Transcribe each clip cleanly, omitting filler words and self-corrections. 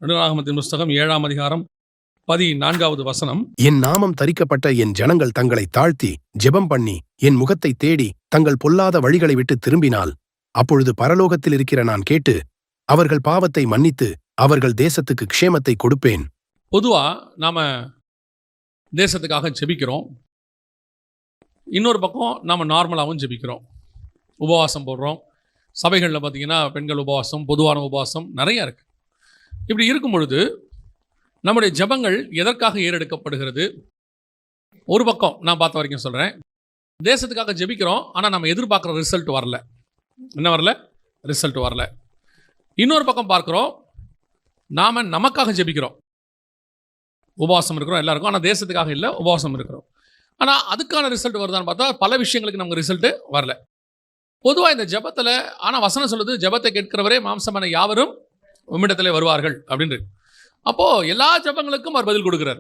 நடுநாகமத்தின் புஸ்தகம் 7ஆம் அதிகாரம் 14வது வசனம். என் நாமம் தரிக்கப்பட்ட என் ஜனங்கள் தங்களை தாழ்த்தி ஜெபம் பண்ணி என் முகத்தை தேடி தங்கள் பொல்லாத வழிகளை விட்டு திரும்பினால் அப்பொழுது பரலோகத்தில் இருக்கிற நான் கேட்டு அவர்கள் பாவத்தை மன்னித்து அவர்கள் தேசத்துக்கு க்ஷேமத்தை கொடுப்பேன். பொதுவா நாம தேசத்துக்காக ஜெபிக்கிறோம். இன்னொரு பக்கம் நாம நார்மலாகவும் ஜெபிக்கிறோம். உபவாசம் போடுறோம். சபைகளில் பார்த்தீங்கன்னா பெண்கள் உபவாசம், பொதுவான உபவாசம் நிறைய இருக்கு. இப்படி இருக்கும் பொழுது நம்முடைய ஜெபங்கள் எதற்காக ஏறெடுக்கப்படுகிறது? ஒரு பக்கம் நான் பார்த்த வரைக்கும் சொல்கிறேன், தேசத்துக்காக ஜெபிக்கிறோம், ஆனால் நம்ம எதிர்பார்க்குற ரிசல்ட் வரல. என்ன வரல? ரிசல்ட் வரல. இன்னொரு பக்கம் பார்க்குறோம், நாம் நமக்காக ஜெபிக்கிறோம், உபவாசம் இருக்கிறோம் எல்லாருக்கும், ஆனால் தேசத்துக்காக இல்லை, உபவாசம் இருக்கிறோம். ஆனால் அதுக்கான ரிசல்ட் வருதான்னு பார்த்தா பல விஷயங்களுக்கு நமக்கு ரிசல்ட்டு வரல. பொதுவாக இந்த ஜெபத்தில் ஆனால் வசனம் சொல்லுது, ஜெபத்தை கேட்கிறவரே மாம்சமான யாவரும் உம்மிடத்திலே வருவார்கள் அப்படின்னு. அப்போது எல்லா ஜெபங்களுக்கும் அவர் பதில் கொடுக்குறார்.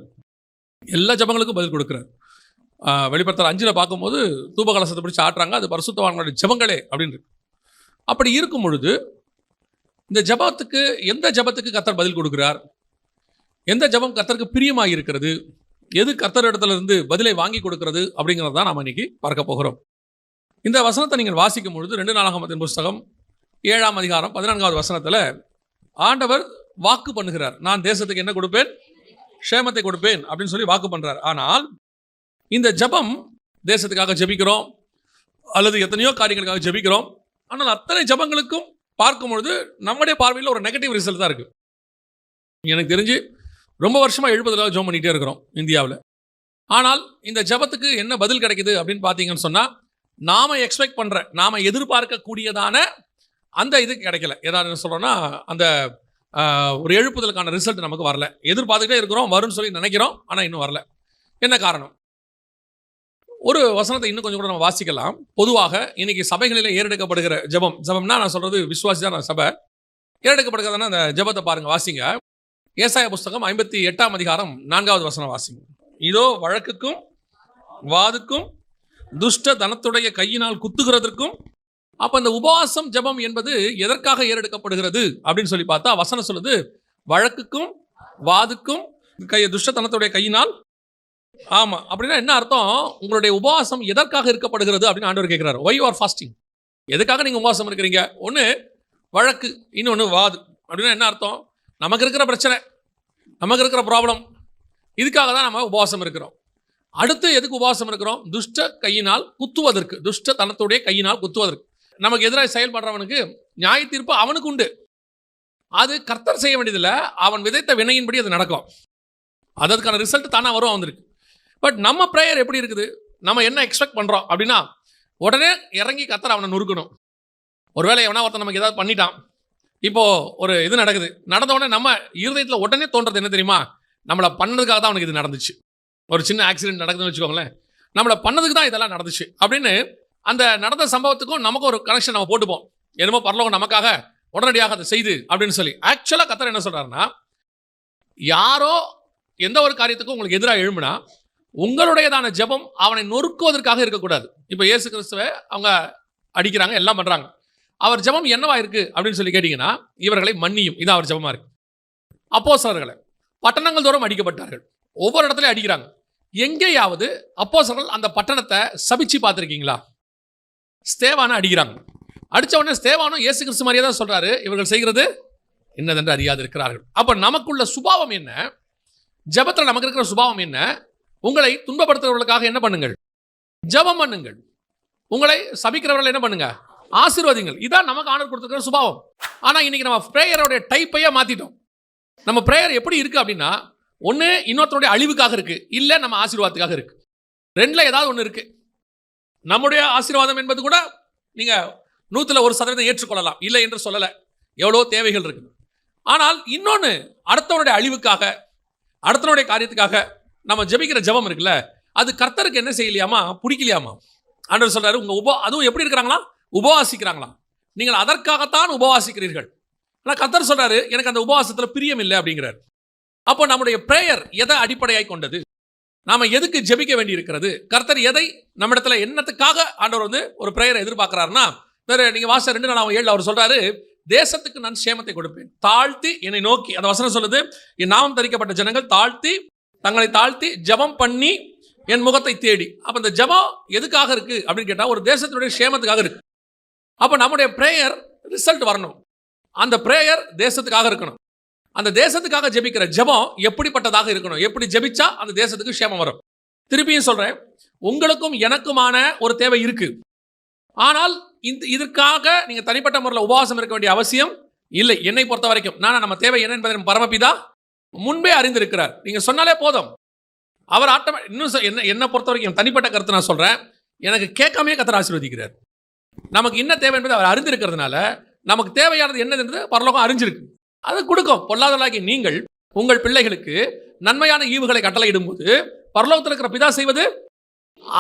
எல்லா ஜெபங்களுக்கும் பதில் கொடுக்குறார். வெளிப்படுத்தல் 5 பார்க்கும்போது தூப கலசத்தை பிடிச்சி ஆட்டுறாங்க, அது பரிசுத்தவான்களுடைய ஜெபங்களே அப்படின்னு. அப்படி இருக்கும் பொழுது இந்த ஜெபத்துக்கு, எந்த ஜெபத்துக்கு கர்த்தர் பதில் கொடுக்குறார், எந்த ஜெபம் கர்த்தருக்கு பிரியமாக இருக்கிறது, எது கர்த்தர் இடத்துல இருந்து பதிலை வாங்கி கொடுக்கிறது அப்படிங்கிறது தான் நாம் இன்னைக்கு பார்க்க போகிறோம். இந்த வசனத்தை நீங்கள் வாசிக்கும் பொழுது 2 நாளாகமத்தின் புஸ்தகம் 7ஆம் அதிகாரம் 14வது வசனத்தில் ஆண்டவர் வாக்கு பண்ணுகிறார், நான் தேசத்துக்கு என்ன கொடுப்பேன்? க்ஷேமத்தை கொடுப்பேன் அப்படின்னு சொல்லி வாக்கு பண்றார். ஆனால் இந்த ஜெபம், தேசத்துக்காக ஜெபிக்கிறோம் அல்லது எத்தனையோ காரியங்களுக்காக ஜெபிக்கிறோம், ஆனால் அத்தனை ஜெபங்களுக்கும் பார்க்கும் பொழுது நம்முடைய பார்வையில் ஒரு நெகட்டிவ் ரிசல்ட் தான் இருக்கு. எனக்கு தெரிஞ்சு ரொம்ப வருஷமா 70 ஜெபம் பண்ணிட்டே இருக்கிறோம் இந்தியாவில். ஆனால் இந்த ஜெபத்துக்கு என்ன பதில் கிடைக்குது அப்படின்னு பார்த்தீங்கன்னு சொன்னால், நாம எக்ஸ்பெக்ட் பண்ற, நாம எதிர்பார்க்கக்கூடியதான அந்த இது கிடைக்கல. ஏதாவது சொல்றோம்னா அந்த ஒரு எழுப்புதலுக்கான ரிசல்ட் நமக்கு வரல. எதிர்பார்த்துக்கிட்டே இருக்கிறோம், வரும்னு சொல்லி நினைக்கிறோம், ஆனால் இன்னும் வரல. என்ன காரணம்? ஒரு வசனத்தை இன்னும் கொஞ்சம் கூட நம்ம வாசிக்கலாம். பொதுவாக இன்னைக்கு சபைகளில் ஏறெடுக்கப்படுகிற ஜெபம்னா நான் சொல்றது விசுவாசி தான், சபை ஏறெடுக்கப்படுகிறதுனா அந்த ஜெபத்தை பாருங்க, வாசிங்க. ஏசாயா புஸ்தகம் 58ஆம் அதிகாரம் 4வது வசனம் வாசிங்க. இதோ வழக்குக்கும் வாதுக்கும் துஷ்ட தனத்துடைய கையினால் குத்துகிறதற்கும். அப்போ இந்த உபவாசம் ஜெபம் என்பது எதற்காக ஏறெடுக்கப்படுகிறது அப்படின்னு சொல்லி பார்த்தா வசனம் சொல்லுது, வழக்குக்கும் வாதுக்கும் துஷ்டத்தனத்துடைய கையினால். ஆமாம், அப்படின்னா என்ன அர்த்தம்? உங்களுடைய உபவாசம் எதற்காக இருக்கப்படுகிறது அப்படின்னு ஆண்டவர் கேட்குறாரு. Why you are fasting? எதுக்காக நீங்கள் உபவாசம் இருக்கிறீங்க? ஒன்று வழக்கு, இன்னொன்று வாது. அப்படின்னா என்ன அர்த்தம்? நமக்கு இருக்கிற பிரச்சனை, நமக்கு இருக்கிற ப்ராப்ளம், இதுக்காக தான் நம்ம உபவாசம் இருக்கிறோம். அடுத்து எதுக்கு உபவாசம் இருக்கிறோம்? துஷ்ட கையினால் குத்துவதற்கு, துஷ்ட தனத்துடைய கையினால் குத்துவதற்கு. நமக்கு எதிராக செயல்படுறவனுக்கு நியாய தீர்ப்பு அவனுக்கு உண்டு. அது கர்த்தர் செய்ய வேண்டியதில்லை, அவன் விதைத்த வினையின்படி அது நடக்கும். அதற்கான ரிசல்ட் தானே வரும் வந்திருக்கு. பட் நம்ம ப்ரேயர் எப்படி இருக்குது? நம்ம என்ன எக்ஸ்பெக்ட் பண்ணுறோம் அப்படின்னா, உடனே இறங்கி கர்த்தர் அவனை நொறுக்கணும். ஒருவேளை எவனா ஒருத்தன் நமக்கு ஏதாவது பண்ணிட்டான், இப்போது ஒரு இது நடக்குது, நடந்த உடனே நம்ம இருதயத்தில் உடனே தோன்றது என்ன தெரியுமா? நம்மளை பண்ணதுக்காக தான் அவனுக்கு இது நடந்துச்சு. ஒரு சின்ன ஆக்சிடென்ட் நடக்குதுன்னு வச்சுக்கோங்களேன், நம்மளை பண்ணதுக்கு தான் இதெல்லாம் நடந்துச்சு அப்படின்னு அந்த நடந்த சம்பவத்துக்கும் நமக்கு ஒரு கனெக்ஷன் நம்ம போட்டுப்போம். என்னமோ பரலோகம் நமக்காக உடனடியாக அதை செய்து அப்படின்னு சொல்லி. ஆக்சுவலாக கர்த்தர் என்ன சொல்றாருன்னா, யாரோ எந்த ஒரு காரியத்துக்கும் உங்களுக்கு எதிராக எழும்பினா உங்களுடையதான ஜெபம் அவனை நொறுக்குவதற்காக இருக்கக்கூடாது. இப்போ இயேசு கிறிஸ்துவை அவங்க அடிக்கிறாங்க, எல்லாம் பண்றாங்க, அவர் ஜெபம் என்னவா இருக்கு அப்படின்னு சொல்லி கேட்டீங்கன்னா, இவர்களை மன்னியும், இதான் அவர் ஜெபமா இருக்கு. அப்போஸ்தலர்களை பட்டணங்கள் தோறும் அடிக்கப்பட்டார்கள், ஒவ்வொரு இடத்துலையும் அடிக்கிறாங்க. எங்கேயாவது அப்போஸ்தலர்கள் அந்த பட்டணத்தை சபிச்சு பார்த்துருக்கீங்களா? ஸ்தேவானை அடிக்கிறாங்க, அடித்த உடனே ஸ்தேவானும் இயேசு கிறிஸ்து மாதிரியே தான் சொல்றாரு, இவர்கள் செய்கிறது என்னதென்று அறியாது இருக்கிறார்கள். அப்போ நமக்குள்ள சுபாவம் என்ன? ஜெபத்தில் நமக்கு இருக்கிற சுபாவம் என்ன? உங்களை துன்பப்படுத்துறவர்களுக்காக என்ன பண்ணுங்கள்? ஜெபம் பண்ணுங்கள். உங்களை சபிக்கிறவர்கள் என்ன பண்ணுங்க? ஆசீர்வதிங்கள். இதான் நமக்கு ஆண்டவர் கொடுத்துருக்கிற சுபாவம். ஆனால் இன்னைக்கு நம்ம ப்ரேயரோடைய டைப்பையே மாற்றிட்டோம். நம்ம ப்ரேயர் எப்படி இருக்கு அப்படின்னா, ஒன்று இன்னொருத்தருடைய அழிவுக்காக இருக்கு, இல்லை நம்ம ஆசீர்வாதத்துக்காக இருக்கு. ரெண்டில் ஏதாவது ஒன்று இருக்கு. நம்முடைய ஆசீர்வாதம் என்பது கூட நீங்கள் 100% ஏற்றுக்கொள்ளலாம், இல்லை என்று சொல்லலை, எவ்வளோ தேவைகள் இருக்கு. ஆனால் இன்னொன்று, அடுத்தவனுடைய அழிவுக்காக, அடுத்தவனுடைய காரியத்துக்காக நம்ம ஜெபிக்கிற ஜெபம் இருக்குல்ல, அது கர்த்தருக்கு என்ன செய்யலையாமா? பிடிக்கலையாமா? ஆண்டவர் சொல்றாரு, அதுவும் எப்படி இருக்கிறாங்களா? உபவாசிக்கிறாங்களா? நீங்கள் அதற்காகத்தான் உபவாசிக்கிறீர்கள். ஆனால் கர்த்தர் சொல்றாரு, எனக்கு அந்த உபவாசத்தில் பிரியம் இல்லை அப்படிங்கிறார். அப்போ நம்முடைய பிரேயர் எதை அடிப்படையாய் கொண்டது? நாம எதுக்கு ஜெபிக்க வேண்டி இருக்கிறது? கர்த்தர் எதை நம்மிடத்துல என்னத்துக்காக ஆண்டவர் ஒரு பிரேயரை எதிர்பார்க்கிறாருன்னா, நீங்க வாச 2:7 அவர் சொல்றாரு, தேசத்துக்கு நான் சேமத்தை கொடுப்பேன். தாழ்த்தி என்னை நோக்கி, அந்த வசனம் சொல்லுது, என் நாமம் தரிக்கப்பட்ட ஜனங்கள் தங்களை தாழ்த்தி ஜெபம் பண்ணி என் முகத்தை தேடி. அப்ப இந்த ஜெபம் எதுக்காக இருக்கு அப்படின்னு கேட்டா, ஒரு தேசத்தினுடைய சேமத்துக்காக இருக்கு. அப்ப நம்முடைய பிரேயர் ரிசல்ட் வரணும். அந்த பிரேயர் தேசத்துக்காக இருக்கணும். அந்த தேசத்துக்காக ஜெபிக்கிற ஜெபம் எப்படிப்பட்டதாக இருக்கணும்? எப்படி ஜெபிச்சா அந்த தேசத்துக்கு சேமம் வரும்? திருப்பியும் சொல்றேன், உங்களுக்கும் எனக்குமான ஒரு தேவை இருக்கு. ஆனால் இதற்காக நீங்க தனிப்பட்ட முறையில் உபவாசம் இருக்க வேண்டிய அவசியம் இல்லை. என்னை பொறுத்த வரைக்கும் நம்ம தேவை என்ன என்பதை பரமபிதா முன்பே அறிந்திருக்கிறார். நீங்க சொன்னாலே போதும், அவர் இன்னும் என்ன பொறுத்த வரைக்கும் தனிப்பட்ட கருத்து நான் சொல்றேன், எனக்கு கேட்காமே கர்த்தர் ஆசீர்வதிக்கிறார். நமக்கு என்ன தேவை என்பதை அவர் அறிந்திருக்கிறதுனால நமக்கு தேவையானது என்னது என்று பரலோகம் அறிஞ்சிருக்கு, அது கொடுக்கும். பொல்லாதவர்களாகிய நீங்கள் உங்கள் பிள்ளைகளுக்கு நன்மையான ஈவுகளை கட்டளையிடும் போது பரலோகத்தில் இருக்கிற பிதா செய்வது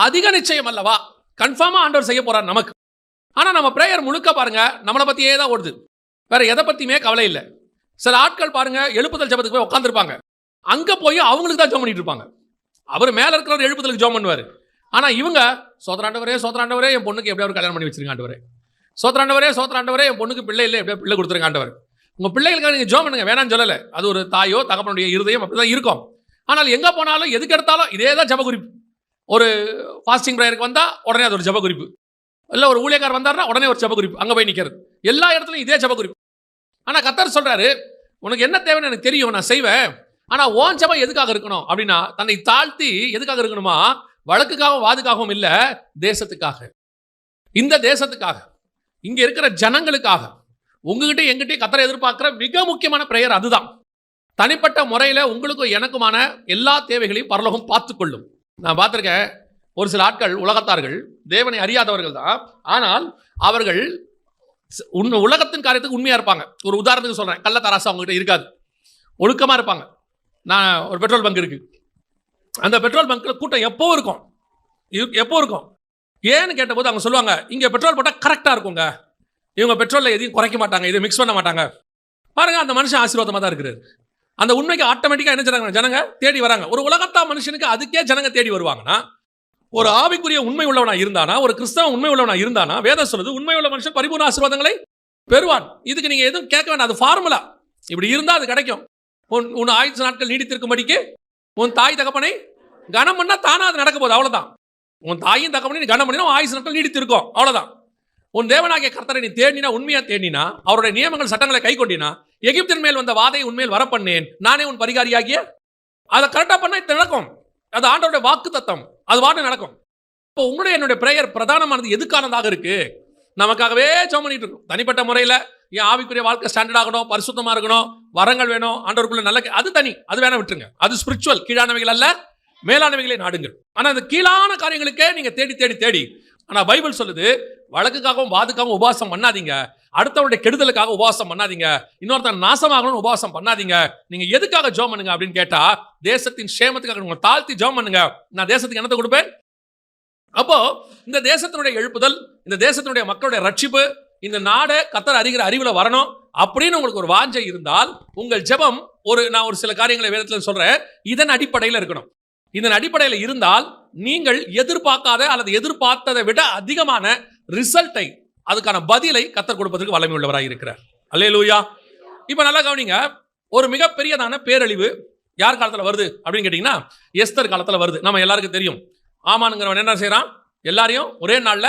அதிக நிச்சயம் அல்லவா? கன்ஃபார்மா ஆண்டவர் செய்ய போறார் நமக்கு. ஆனா நம்ம பிரேயர் முழுக்க பாருங்க நம்மளை பத்தியே தான் ஓடுது, வேற எதை பத்தியுமே கவலை இல்லை. சில ஆட்கள் பாருங்க எழுப்புதல் ஜெபத்துக்கு போய் உட்காந்துருப்பாங்க, அங்க போய் அவங்களுக்கு தான் ஜெபம் பண்ணிட்டு இருப்பாங்க. அவர் மேல இருக்கிறவர் எழுப்புதலுக்கு ஜெபம் பண்ணுவாரு. ஆனா இவங்க சோதராண்டவரே சோதராண்டவரே என் பொண்ணுக்கு எப்படியாவது கல்யாணம் பண்ணி வச்சிருங்க ஆண்டவரே, சோதராண்டவரே என் பொண்ணுக்கு பிள்ளை இல்லை எப்படியா பிள்ளை கொடுத்துருங்க ஆண்டவர். உங்க பிள்ளைகளுக்காக நீங்க ஜெபம் பண்ணுங்க, வேணாம்னு சொல்லலை. அது ஒரு தாயோ தகப்பனுடைய இருதயம் அப்படிதான் இருக்கும். ஆனால் எங்க போனாலும் எதுக்கு எடுத்தாலும் இதே தான் ஜெப குறிப்பு. ஒரு ஃபாஸ்டிங் ப்ரேயருக்கு வந்தா உடனே அது ஒரு ஜெப குறிப்பு, இல்லை ஒரு ஊழியக்காரர் வந்தாருன்னா உடனே ஒரு ஜெப குறிப்பு, அங்கே போய் நிற்கிறது. எல்லா இடத்துலையும் இதே ஜெப குறிப்பு. ஆனால் கர்த்தர் சொல்றாரு, உனக்கு என்ன தேவைன்னு எனக்கு தெரியும், நான் செய்வேன். ஆனால் ஓன் ஜெபம் எதுக்காக இருக்கணும் அப்படின்னா, தன்னை தாழ்த்தி எதுக்காக இருக்கணுமா? வழக்குக்காகவும் வாதுக்காகவும் இல்லை, தேசத்துக்காக, இந்த தேசத்துக்காக, இங்க இருக்கிற ஜனங்களுக்காக. உங்ககிட்ட எங்கிட்டே கர்த்தரை எதிர்பார்க்கிற மிக முக்கியமான பிரேயர் அதுதான். தனிப்பட்ட முறையில் உங்களுக்கும் எனக்குமான எல்லா தேவைகளையும் பரலோகம் பார்த்துக்கொள்ளும். நான் பார்த்துருக்கேன், ஒரு சில ஆட்கள் உலகத்தார்கள் தேவனை அறியாதவர்கள் தான், ஆனால் அவர்கள் உலகத்தின் காரியத்துக்கு உண்மையாக இருப்பாங்க. ஒரு உதாரணத்துக்கு சொல்கிறேன், கள்ளத்தராசு அவங்ககிட்ட இருக்காது, ஒழுக்கமாக இருப்பாங்க. நான் ஒரு பெட்ரோல் பங்க் இருக்குது, அந்த பெட்ரோல் பங்க்கில் கூட்டம் எப்போ இருக்கும் ஏன்னு கேட்டபோது அவங்க சொல்லுவாங்க, இங்கே பெட்ரோல் போட்டால் கரெக்டாக இருக்குங்க, இவங்க பெட்ரோலில் எதையும் குறைக்க மாட்டாங்க, இதை மிக்ஸ் பண்ண மாட்டாங்க. பாருங்கள், அந்த மனுஷன் ஆசீர்வாதமாக தான் இருக்கிறார். அந்த உண்மைக்கு ஆட்டோமேட்டிக்காக என்ன செய்றாங்க, ஜனங்க தேடி வராங்க. ஒரு உலகத்தா மனுஷனுக்கு அதுக்கே ஜனங்க தேடி வருவாங்கன்னா, ஒரு ஆவிக்குரிய உண்மை உள்ளவனா இருந்தானா, ஒரு கிறிஸ்தவ உண்மை உள்ளவனா இருந்தானா, வேதம் சொல்லுது உண்மை உள்ள மனுஷன் பரிபூர்ண ஆசீர்வாதங்களை பெறுவான். இதுக்கு நீங்க எதுவும் கேட்க வேண்டாம், அது ஃபார்முலா. இப்படி இருந்தா அது கிடைக்கும். உன் ஆயுசு நாட்கள் நீடித்திருக்கும்படிக்கு உன் தாய் தகப்பனை கனம் பண்ணா தானா அது நடக்க போகுது, அவ்வளவுதான். உன் தாயும் தகப்பனை கனம் பண்ணினா ஆயுசு நாட்கள் நீடித்திருக்கும், அவ்வளவுதான். உன் தேவனாகிய கர்த்தரை நீ தேடினா, உண்மையா தேடினா, அவருடைய நியமங்கள் சட்டங்களை கை கொண்டினா, எகிப்தின் மேல் வந்த வாதை உன்மேல் வரப்பண்ணேன், நானே உன் பரிகாரியாகிய. அதை கரெக்டா பண்ணா இது நடக்கும். அது ஆண்டவருடைய வாக்கு தத்தம், அது வாட்டு நடக்கும். இப்போ உங்களுடைய என்னுடைய பிரேயர் பிரதானமானது எதுக்கானதாக இருக்கு? நமக்காகவே ஜெபம் பண்ணிட்டு இருக்கோம். தனிப்பட்ட முறையில் என் ஆவிக்குரிய வாழ்க்கை ஸ்டாண்டர்ட் ஆகணும், பரிசுத்தமா இருக்கணும், வரங்கள் வேணும், ஆண்டவருக்குள்ள நல்ல, அது தனி, அது வேணா விட்டுருங்க. அது ஸ்பிரிச்சுவல், கீழானவைகள் அல்ல, மேலானவைகளை நாடுங்கள். ஆனா அந்த கீழான காரியங்களுக்கே நீங்க தேடி தேடி தேடி. ஆனா பைபிள் சொல்லுது, வழக்குக்காகவும் வாதுக்காகவும் உபவாசம் பண்ணாதீங்க, அடுத்தவருடைய கெடுதலுக்காக உபவாசம் பண்ணாதீங்க, இன்னொருத்தன் நாசமாகணும்னு உபவாசம் பண்ணாதீங்க. நீங்க எதுக்காக ஜெபம் பண்ணுங்க அப்படின்னு கேட்டா, தேசத்தின் சேமத்துக்காக. உங்களை தாழ்த்தி ஜெபம் பண்ணுங்க, நான் தேசத்துக்கு என்னத்தை கொடுப்பேன். அப்போ இந்த தேசத்தினுடைய எழுப்புதல், இந்த தேசத்தினுடைய மக்களுடைய ரட்சிப்பு, இந்த நாடை கர்த்தர் அறிகிற அறிவுல வரணும் அப்படின்னு உங்களுக்கு ஒரு வாஞ்சை இருந்தால், உங்கள் ஜெபம் நான் ஒரு சில காரியங்களை வேதத்தில் சொல்றேன், இதன் அடிப்படையில் இருக்கணும். இதன் அடிப்படையில் இருந்தால் நீங்கள் எதிர்பார்க்காத அல்லது எதிர்பார்த்ததை விட அதிகமான ரிசல்ட்டை, அதுக்கான பதிலை கர்த்தர் கொடுப்பதற்கு வல்லமை உள்ளவராக இருக்கிறார். அல்லேலூயா. இப்ப நல்லா கவனிங்க, ஒரு மிகப்பெரியதான பேரழிவு யார் காலத்துல வருது அப்படின்னு கேட்டீங்கன்னா, எஸ்தர் காலத்துல வருது. நம்ம எல்லாருக்கும் தெரியும், ஆமானுங்கிறவன் என்ன செய்யறான், எல்லாரையும் ஒரே நாள்ல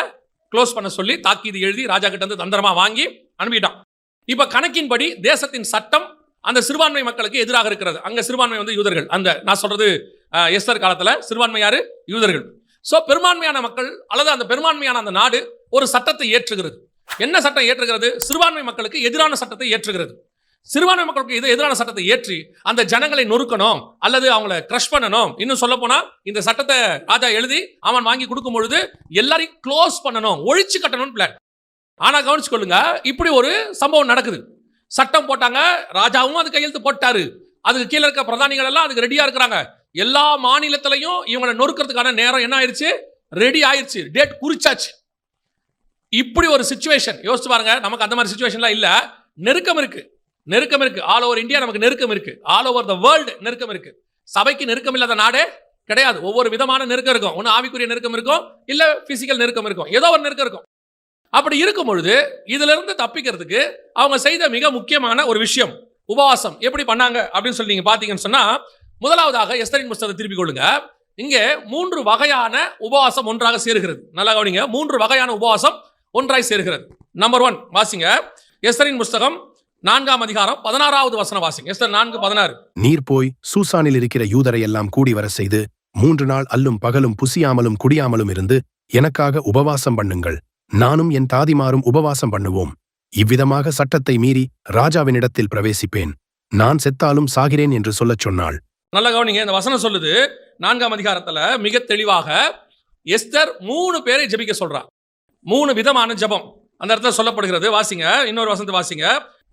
க்ளோஸ் பண்ண சொல்லி தாக்கீது எழுதி ராஜா கிட்ட இருந்து தந்திரமா வாங்கி அனுப்பிட்டான். இப்ப கணக்கின்படி தேசத்தின் சட்டம் அந்த சிறுபான்மை மக்களுக்கு எதிராக இருக்கிறது. அங்க சிறுபான்மை வந்து யூதர்கள். அந்த நான் சொல்றது எஸ்தர் காலத்துல சிறுபான்மை யாரு? யூதர்கள். சோ பெரும்பான்மையான மக்கள் அல்லது அந்த பெரும்பான்மையான அந்த நாடு ஒரு சட்டத்தை ஏற்றுகிறது. என்ன சட்டம் ஏற்றுகிறது? சிறுபான்மை மக்களுக்கு எதிரான சட்டத்தை ஏற்றுகிறது. சிறுபான்மை மக்களுக்கு எதிரான சட்டத்தை ஏற்றி அந்த ஜனங்களை நொறுக்கணும் அல்லது அவங்களை கிரஷ் பண்ணணும். இன்னும் சொல்ல போனா இந்த சட்டத்தை ராஜா எழுதி அவன் வாங்கி கொடுக்கும் பொழுது எல்லாரையும் க்ளோஸ் பண்ணணும், ஒழிச்சு கட்டணும் பிளான். ஆனா கவனிச்சு கொள்ளுங்க, இப்படி ஒரு சம்பவம் நடக்குது. சட்டம் போட்டாங்க, ராஜாவும் அது கையெழுத்து போட்டாரு, அதுக்கு கீழே இருக்க பிரதானிகள் எல்லாம் அதுக்கு ரெடியா இருக்கிறாங்க. எல்லா மாநிலத்திலையும் இவங்களை நொறுக்கிறதுக்கான நேரம் என்ன ஆயிடுச்சு, ரெடி ஆயிடுச்சு, டேட் குறிச்சாச்சு. இப்படி ஒரு சிச்சுவேஷன் யோசிச்சு பாருங்க. நமக்கு அந்த மாதிரி சிச்சுவேஷன்லாம் இல்ல, நெருக்கம் இருக்கு, நெருக்கம் இருக்கு. ஆல் ஓவர் இந்தியா நமக்கு நெருக்கம் இருக்கு, ஆல் ஓவர் த வேர்ல்டு நெருக்கம் இருக்கு. சபைக்கு நெருக்கம் இல்லாத நாடே கிடையாது. ஒவ்வொரு விதமான நெருக்கம் இருக்கும். ஒன்று ஆவிக்குரிய நெருக்கம் இருக்கும், இல்ல பிசிக்கல் நெருக்கம் இருக்கும், ஏதோ ஒரு நெருக்கம் இருக்கும். அப்படி இருக்கும் பொழுது இதுல இருந்து தப்பிக்கிறதுக்கு அவங்க செய்த மிக முக்கியமான ஒரு விஷயம் உபவாசம். எப்படி பண்ணாங்க அப்படின்னு சொல்லி நீங்க பாத்தீங்கன்னு சொன்னா, முதலாவதாக எஸ்தரின் புஸ்தகத்தை திருப்பிக் கொள்ளுங்க. இங்கே 3 வகையான உபவாசம் ஒன்றாக சேருகிறது. நல்லா கவனிங்க, 3 வகையான உபவாசம் ஒன்றாய் சேருகிறது. நம்பர் 1 வாசிங்க, எஸ்தரின் புஸ்தகம் 4ஆம் அதிகாரம் 16வது வசனம் வாசிங்க. எஸ்தர் 4:16. நீர் போய் சூசானில் இருக்கிற யூதரை எல்லாம் கூடி வர செய்து 3 நாள் அல்லும் பகலும் புசியாமலும் குடியாமலும் இருந்து எனக்காக உபவாசம் பண்ணுங்கள், நானும் என் தாதிமாரும் உபவாசம் பண்ணுவோம். இவ்விதமாக சட்டத்தை மீறி ராஜாவினிடத்தில் பிரவேசிப்பேன், நான் செத்தாலும் சாகிறேன் என்று சொல்லச் சொன்னாள். நல்ல கவனிங்க, இந்த வசனம் சொல்லுது 4ஆம் அதிகாரத்துல மிக தெளிவாக எஸ்தர் 3 பேரை ஜெபிக்க சொல்றா. 3 விதமான ஜெபம் அந்த இடத்துல சொல்லப்படுகிறது. வாசிங்க, இன்னொரு வசனத்தை வாசிங்க.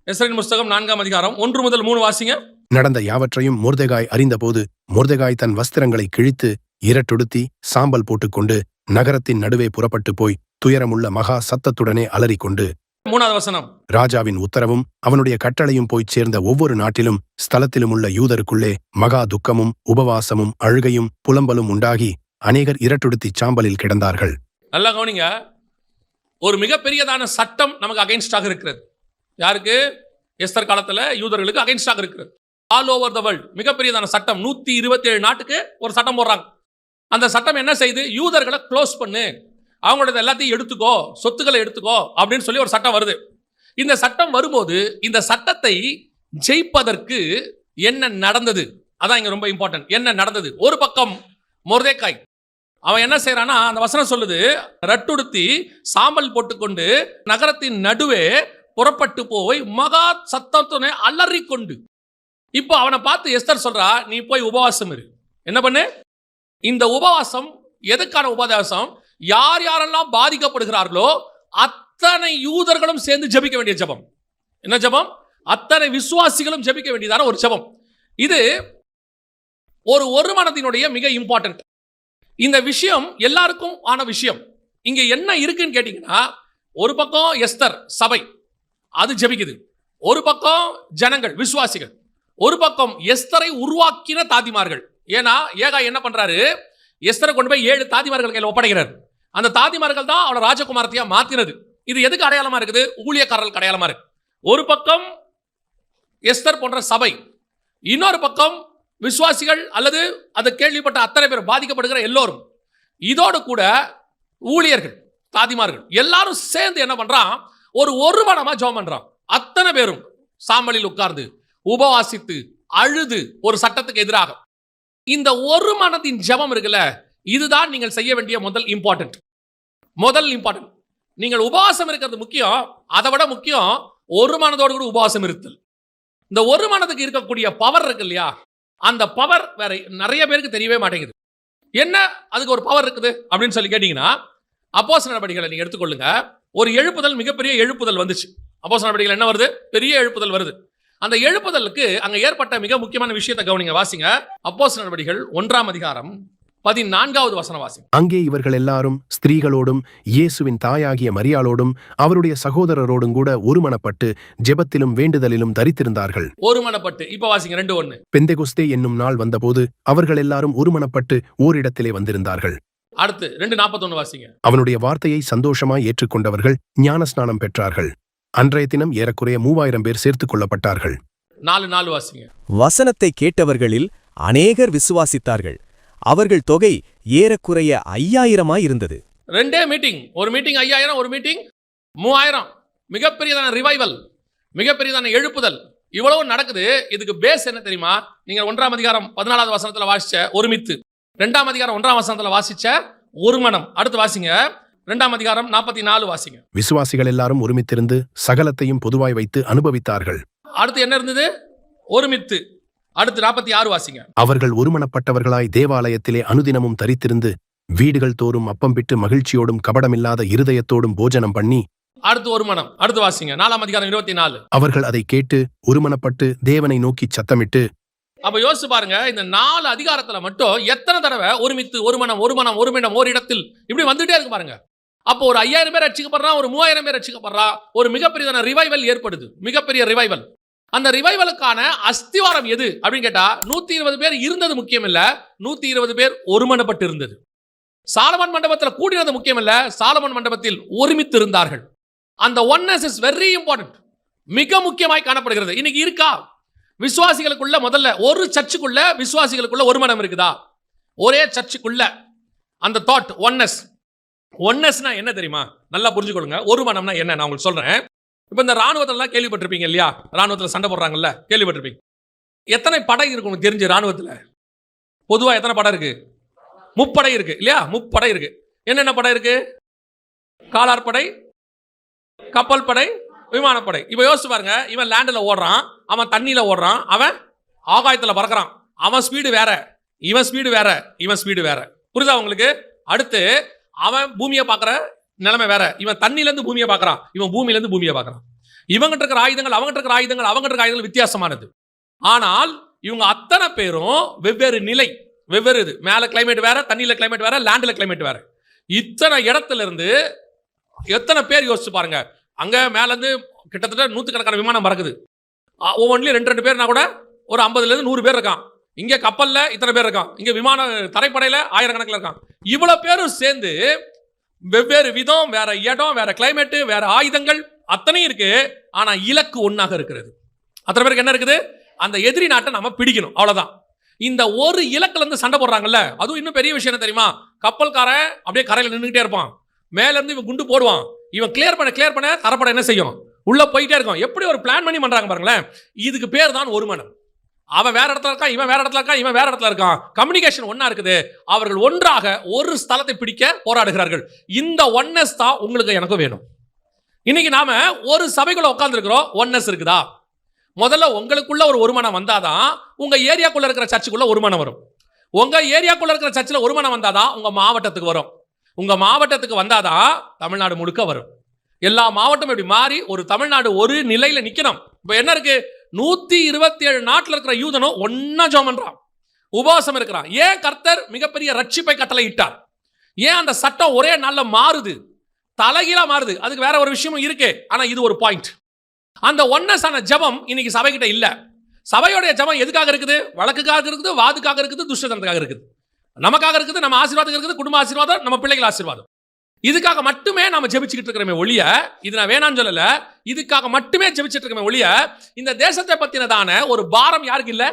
எஸ்தரின் புஸ்தகம் 4ஆம் அதிகாரம் 1 முதல் 3 வாசிங்க. நடந்த யாவற்றையும் மொர்தெகாய் அறிந்தபோது மொர்தெகாய் தன் வஸ்திரங்களை கிழித்து இரட்டுடுத்தி சாம்பல் போட்டுக்கொண்டு நகரத்தின் நடுவே புறப்பட்டு போய் துயரமுள்ள மகா சத்தத்துடனே அலறிக்கொண்டு 3வது வசனம், ராஜாவின் உத்தரவும் அவனுடைய கட்டளையும் போய்ச் சேர்ந்த ஒவ்வொரு நாட்டிலும் ஸ்தலத்திலும் உள்ள யூதருக்குள்ளே மகா துக்கமும் உபவாசமும் அழுகையும் புலம்பலும் உண்டாகி அநேகர் இரட்டுடுத்தி சாம்பலில் கிடந்தார்கள். நல்லா கவனிங்க, ஒரு மிகப்பெரியதான சட்டம் நமக்கு அகைன்ஸ்டாக இருக்கிறது. யாருக்கு? எஸ்தர் காலத்துல யூதர்களுக்கு அகைன்ஸ்டாக இருக்கிறது. ஆல் ஓவர் த வேர்ல்ட் மிகப்பெரியதான சட்டம். 127 நாட்டுக்கு ஒரு சட்டம் போடுறாங்க. அந்த சட்டம் என்ன செய்யுது? யூதர்களை க்ளோஸ் பண்ணு, அவங்களோட எல்லாத்தையும் எடுத்துக்கோ, சொத்துக்களை எடுத்துக்கோ அப்படின்னு சொல்லி ஒரு சட்டம் வருது. இந்த சட்டம் வரும்போது இந்த சட்டத்தை ஜெயிப்பதற்கு என்ன நடந்தது, அதான் இங்க ரொம்ப இம்பார்ட்டன்ட். என்ன நடந்தது? ஒரு பக்கம் மொர்தெகாய் அவன் என்ன செய்யறானா, அந்த வசனம் சொல்லுது, ரட்டுடுத்தி சாம்பல் போட்டுக்கொண்டு நகரத்தின் நடுவே புறப்பட்டு போய் மகா சத்தத்துடனே அலறிக்கொண்டு. இப்போ அவனை பார்த்து எஸ்தர் சொல்றா, நீ போய் உபவாசம் இரு. என்ன பண்ணு? இந்த உபவாசம் எதுக்கான உபவாசம்? யார் யாரெல்லாம் பாதிக்கப்படுகிறார்களோ அத்தனை யூதர்களும் சேர்ந்து ஜெபிக்க வேண்டிய ஜெபம். என்ன ஜெபம்? அத்தனை விசுவாசிகளும் ஜெபிக்க வேண்டியதான ஒரு ஜெபம். இது ஒரு மனதினுடைய மிக இம்பார்ட்டன்ட். இந்த விஷயம் எல்லாருக்கும் ஆன விஷயம். இங்க என்ன இருக்குன்னு கேட்டீங்கன்னா, ஒரு பக்கம் எஸ்தர் சபை அது ஜெபிக்குது, ஒரு பக்கம் ஜனங்கள் விசுவாசிகள், ஒரு பக்கம் எஸ்தரை உருவாக்கின தாதிமார்கள். ஏன்னா ஏகாய் என்ன பண்றாரு? எஸ்தரை கொண்டு போய் 7 தாதிமார்கள் கையில் ஒப்படைக்கிறார். அந்த தாதிமார்கள் தான் அவளை ராஜகுமாரத்தையா மாத்தினது. இது எதுக்கு அடையாளமா இருக்குது? ஊழியக்காரர்களுக்கு அடையாளமா இருக்கு. ஒரு பக்கம் எஸ்தர் போன்ற சபை, இன்னொரு பக்கம் விசுவாசிகள் அல்லது அதை கேள்விப்பட்ட அத்தனை பேர் பாதிக்கப்படுகிற எல்லோரும், இதோடு கூட ஊழியர்கள் தாதிமார்கள் எல்லாரும் சேர்ந்து என்ன பண்றான்? ஒரு மனமா ஜெபம் பண்றான். அத்தனை பேரும் சாம்பலில் உட்கார்ந்து உபவாசித்து அழுது ஒரு சட்டத்துக்கு எதிராக. இந்த ஒரு மனத்தின் ஜெபம் இருக்குல்ல, இதுதான் நீங்கள் செய்ய வேண்டிய முதல் இம்பார்ட்டன்ட். நீங்கள் உபவாசம் இருக்கிறது முக்கியம், அதை விட முக்கியம் ஒரு மனதோடு கூட உபவாசம் இருத்தல். இந்த ஒரு மனதுக்கு இருக்கக்கூடிய பவர் இருக்கு இல்லையா, அந்த பவர் வேற நிறைய பேருக்கு தெரியவே மாட்டேங்குது. என்ன அதுக்கு ஒரு பவர் இருக்குது அப்படின்னு சொல்லி கேட்டீங்கன்னா, அப்போஸ்தலர் நடவடிக்கைகளை நீங்க எடுத்துக்கொள்ளுங்க. ஒரு எழுப்புதல், மிகப்பெரிய எழுப்புதல் வந்துச்சு. அப்போஸ்தலர் நடவடிக்கைகள் என்ன வருது? பெரிய எழுப்புதல் வருது. அந்த எழுப்புதலுக்கு அங்க ஏற்பட்ட மிக முக்கியமான விஷயத்தை கவனிங்க. வாசிங்க, அப்போஸ்தலர் நடவடிக்கைகள் 1ஆம் அதிகாரம் 14வது வசனம் வாசிங்க. அங்கே இவர்கள் எல்லாரும் ஸ்திரீகளோடும் இயேசுவின் தாயாகிய மரியாளோடும் அவருடைய சகோதரரோடும் கூட ஒருமனப்பட்டு ஜெபத்திலும் வேண்டுதலிலும் தரித்திருந்தார்கள். ஒருமனப்பட்டு. இப்ப வாசிங்க 2:1. பெந்தெகொஸ்தே என்னும் நாள் வந்தபோது அவர்கள் எல்லாரும் ஒருமனப்பட்டு ஓரிடத்திலே வந்திருந்தார்கள். அடுத்து 2:41 வாசிங்க. அவனுடைய வார்த்தையை சந்தோஷமாய் ஏற்றுக்கொண்டவர்கள் ஞானஸ்நானம் பெற்றார்கள். அன்றைய தினம் ஏறக்குறைய 3000 பேர் சேர்த்துக் கொள்ளப்பட்டார்கள். 4:4 வாசிங்க. வசனத்தை கேட்டவர்களில் அநேகர் விசுவாசித்தார்கள். அவர்கள் தொகை ஏறக்குறைய 5000 இருந்தது. 2 மீட்டிங், ஒரு மீட்டிங் 5000, ஒரு மீட்டிங் 3000. மிகப்பெரியதான ரிவைவல், மிகப்பெரியதான எழுப்புதல், இவ்வளவு நடக்குது. இதுக்கு பேஸ் என்ன தெரியுமா? நீங்க 1ஆம் அதிகாரம் 14வது வசனத்துல வாசிச்ச ஒரு மித்து, 2ஆம் அதிகாரம் 1ஆம் வசனத்துல வாசிச்ச ஒரு மனம். அடுத்து வாசிங்க 2ஆம் அதிகாரம் 44 வாசிங்க. விசுவாசிகள் எல்லாரும் ஒருமித்திருந்து சகலத்தையும் பொதுவாய் வைத்து அனுபவித்தார்கள். அடுத்து என்ன இருந்தது? ஒரு மித்து. அடுத்து 46 வாசிங்க. அவர்கள் ஒருமனப்பட்டவர்களாய் தேவாலயத்திலே அனுதினமும் தரித்திருந்து வீடுகள் தோறும் அப்பம் பிட்டு மகிழ்ச்சியோடும் கபடமில்லாத இருதயத்தோடும் போஜனம் பண்ணி. அடுத்து ஒரு மனம். அடுத்து வாசிங்க 4ஆம் அதிகாரம் 24. அவர்கள் அதை கேட்டு ஒருமனப்பட்டு தேவனை நோக்கி சத்தமிட்டு. அப்ப யோசிச்சு பாருங்க, இந்த 4 அதிகாரத்துல மட்டும் எத்தனை தடவை ஒரு மித்து, ஒரு மனம், ஒரு மனம், ஒரு மிடம், ஒரு இடத்தில் இப்படி வந்துட்டே இருக்கு பாருங்க. அப்போ ஒரு 5000 பேர் ரட்சிக்கப்படுறான், ஒரு 3000 பேர் ரட்சிக்கப்படுறான். ஒரு மிகப்பெரியதான ரிவைவல் ஏற்படுது, மிகப்பெரிய ரிவைவல். அந்த ரிவைவலுக்கான அஸ்திவாரம் எது அப்படின்னு கேட்டா, 120 பேர் இருந்தது முக்கியம் இல்ல, 120 பேர் ஒருமனப்பட்டு இருந்தது. சாலமன் மண்டபத்தில் கூடினது முக்கியம் இல்ல, சாலமன் மண்டபத்தில் ஒருமித்து இருந்தார்கள். அந்த ஒன்னஸ் இஸ் வெரி இம்பார்ட்டன்ட், மிக முக்கியமாய் காணப்படுகிறது. இன்னைக்கு இருக்கா விசுவாசிகளுக்குள்ள? முதல்ல ஒரு சர்ச்சுக்குள்ள விசுவாசிகளுக்குள்ள ஒரு மனம் இருக்குதா? ஒரே சர்ச்சுக்குள்ள அந்த தாட் ஒன்னஸ். ஒன்னஸ்னா என்ன தெரியுமா? நல்லா புரிஞ்சுக்கொள்ளுங்க. ஒரு மனம்னா என்ன நான் உங்களுக்கு சொல்றேன். இப்போ இந்த ராணுவத்திலாம் கேள்விப்பட்டிருப்பீங்க இல்லையா? ராணுவத்தில் சண்டை போடுறாங்கல்ல, கேள்விப்பட்டிருப்பீங்க. எத்தனை படை இருக்கு உங்களுக்கு தெரிஞ்சு? ராணுவத்தில் பொதுவா எத்தனை படை இருக்கு? முப்படை இருக்கு இல்லையா? முப்படை இருக்கு. என்னென்ன படை இருக்கு? காலாட்படை, கப்பல் படை, விமானப்படை. இப்போ யோசிச்சு பாருங்க, இவன் லேண்டில் ஓடுறான், அவன் தண்ணியில் ஓடுறான், அவன் ஆகாயத்தில் பறக்கிறான். அவன் ஸ்பீடு வேற, இவன் ஸ்பீடு வேற, இவன் ஸ்பீடு வேற. புரியுதா உங்களுக்கு? அடுத்து அவன் பூமியை பார்க்குற நிலைமை வேற, இவன் தண்ணியிலேருந்து பூமியை பார்க்குறான், இவன் பூமியிலேருந்து பூமியை பார்க்குறான். இவங்கிட்ட இருக்கிற ஆயுதங்கள் அவங்ககிட்ட இருக்கிற ஆயுதங்கள் அவங்ககிட்ட இருக்கிற ஆயுதங்கள் வித்தியாசமானது. ஆனால் இவங்க அத்தனை பேரும் வெவ்வேறு நிலை, வெவ்வேறு இது. மேலே கிளைமேட் வேற, தண்ணியில் கிளைமேட் வேற, லேண்டில் கிளைமேட் வேற. இத்தனை இடத்துல இருந்து எத்தனை பேர் யோசிச்சு பாருங்க. அங்க மேலேருந்து கிட்டத்தட்ட 100கணக்கான விமானம் பறக்குது. ஒவ்வொன்றிலையும் 2 பேர்னா கூட ஒரு 50லேருந்து 100 பேர் இருக்கான். இங்கே கப்பலில் இத்தனை பேர் இருக்கான், இங்கே விமான தரைப்படையில் ஆயிரக்கணக்கில் இருக்கான். இவ்வளோ பேரும் சேர்ந்து வெவ்வேறு விதம், வேற இடம், வேற கிளைமேட்டு, வேற ஆயுதங்கள் அத்தனையும் இருக்கு. ஆனால் இலக்கு ஒன்றாக இருக்கிறது. அத்தனை பேருக்கு என்ன இருக்குது? அந்த எதிரி நாட்டை நம்ம பிடிக்கணும், அவ்வளோதான். இந்த ஒரு இலக்குல இருந்து சண்டை போடுறாங்கல்ல, அதுவும் இன்னும் பெரிய விஷயம் என்ன தெரியுமா? கப்பல்காரன் அப்படியே கரையில் நின்றுகிட்டே இருப்பான், மேல இருந்து இவன் குண்டு போடுவான், இவன் கிளியர் பண்ண தரப்பட என்ன செய்யும்? உள்ள போயிட்டே இருக்கும். எப்படி ஒரு பிளான் பண்ணி பண்றாங்க பாருங்களேன். இதுக்கு பேர் தான் ஒரு மனம். அவன் வேற இடத்துல இருக்கான், இவன் வேற இடத்துல இருக்கான், இவன் வேற இடத்துல இருக்கான். கம்யூனிகேஷன் ஒன்னா இருக்குது. அவர்கள் ஒன்றாக ஒரு ஸ்தலத்தை பிடிக்க போராடுகிறார்கள். இந்த ஒன்னஸ் தான் உங்களுக்கு எனக்கும் வேணும். இன்னைக்கு நாம ஒரு சபைக்குள்ள உட்கார்ந்து இருக்கிறோம், ஒன்னஸ் இருக்குதா? முதல்ல உங்களுக்குள்ள ஒரு மனம் வந்தாதான் உங்க ஏரியாக்குள்ள இருக்கிற சர்ச்சுக்குள்ள ஒரு மனம் வரும். உங்க ஏரியாக்குள்ள இருக்கிற சர்ச்சில் ஒரு மனம் வந்தாதான் உங்க மாவட்டத்துக்கு வரும். உங்க மாவட்டத்துக்கு வந்தாதான் தமிழ்நாடு முழுக்க வரும். எல்லா மாவட்டமும் இப்படி மாறி ஒரு தமிழ்நாடு ஒரு நிலையில நிக்கணும். இப்ப என்ன இருக்கு? 127 நாட்டில் இருக்கிற யூதனும் ஒன்னா ஜெபம் பண்றான், உபவாசம் இருக்கிறான். ஏன் கர்த்தர் மிகப்பெரிய ரட்சிப்பை கட்டளை இட்டார்? ஏன் அந்த சட்டம் ஒரே நாள்ல மாறுது, தலைகீழா மாறுது? அதுக்கு வேற ஒரு விஷயமும் இருக்கு. ஆனா இது ஒரு பாயிண்ட். அந்த ஒன்னஸான ஜெபம் இன்னைக்கு சபைகிட்ட இல்ல. சபையோடைய ஜெபம் எதுக்காக இருக்குது? வழக்குக்காக இருக்குது, வாதுக்காக இருக்குது, துஷ்டத்தனத்துக்காக இருக்குது, நமக்காக இருக்குது, நம்ம ஆசீர்வாதம் இருக்குது, குடும்ப ஆசீர்வாதம், நம்ம பிள்ளைகள் ஆசீர்வாதம். இதுக்காக மட்டுமே நம்ம ஜெபிச்சுக்கிட்டு இருக்கிறோமே ஒழிய, இது நான் வேணான்னு சொல்லல, இதுக்காக மட்டுமே ஜெபிச்சுட்டு இருக்கமே ஒழிய, இந்த தேசத்தை பத்தினதான ஒரு பாரம் யாருக்கு இல்ல?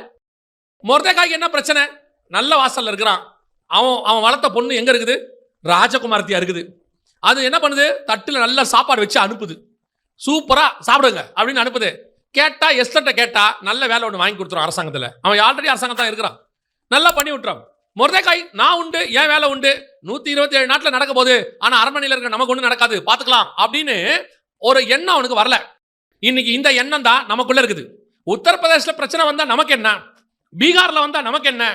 மொர்தெகாய்க்கு என்ன பிரச்சனை? நல்ல வாசல்ல இருக்கிறான், அவன் வளர்த்த பொண்ணு எங்க இருக்குது? ராஜகுமாரத்தியா இருக்குது. அது என்ன பண்ணுது? தட்டுல நல்ல சாப்பாடு வச்சு அனுப்புது, சூப்பரா சாப்பிடுங்க அப்படின்னு அனுப்புது. கேட்டா எஸ்தர்ட்ட கேட்டா நல்ல வேலை ஒன்று வாங்கி கொடுத்துரும் அரசாங்கத்தில். அவன் ஆல்ரெடி அரசாங்கத்தான் இருக்கிறான், நல்லா பண்ணி விட்டுறான். மொர்தெகாய் நான் உண்டு, ஏன் வேலை உண்டு, 127 நாட்டில் நடக்க போகுது, ஆனா அரண்மனையில் இருக்க நமக்கு ஒன்றும் நடக்காது, பார்த்துக்கலாம் அப்படின்னு ஒரு எண்ணம் அவனுக்கு வரல. இன்னைக்கு இந்த எண்ணம் தான் நமக்குள்ள இருக்குது. உத்தரப்பிரதேசத்தில் பிரச்சனை வந்தா நமக்கு என்ன, பீகார்ல வந்தா நமக்கு என்ன,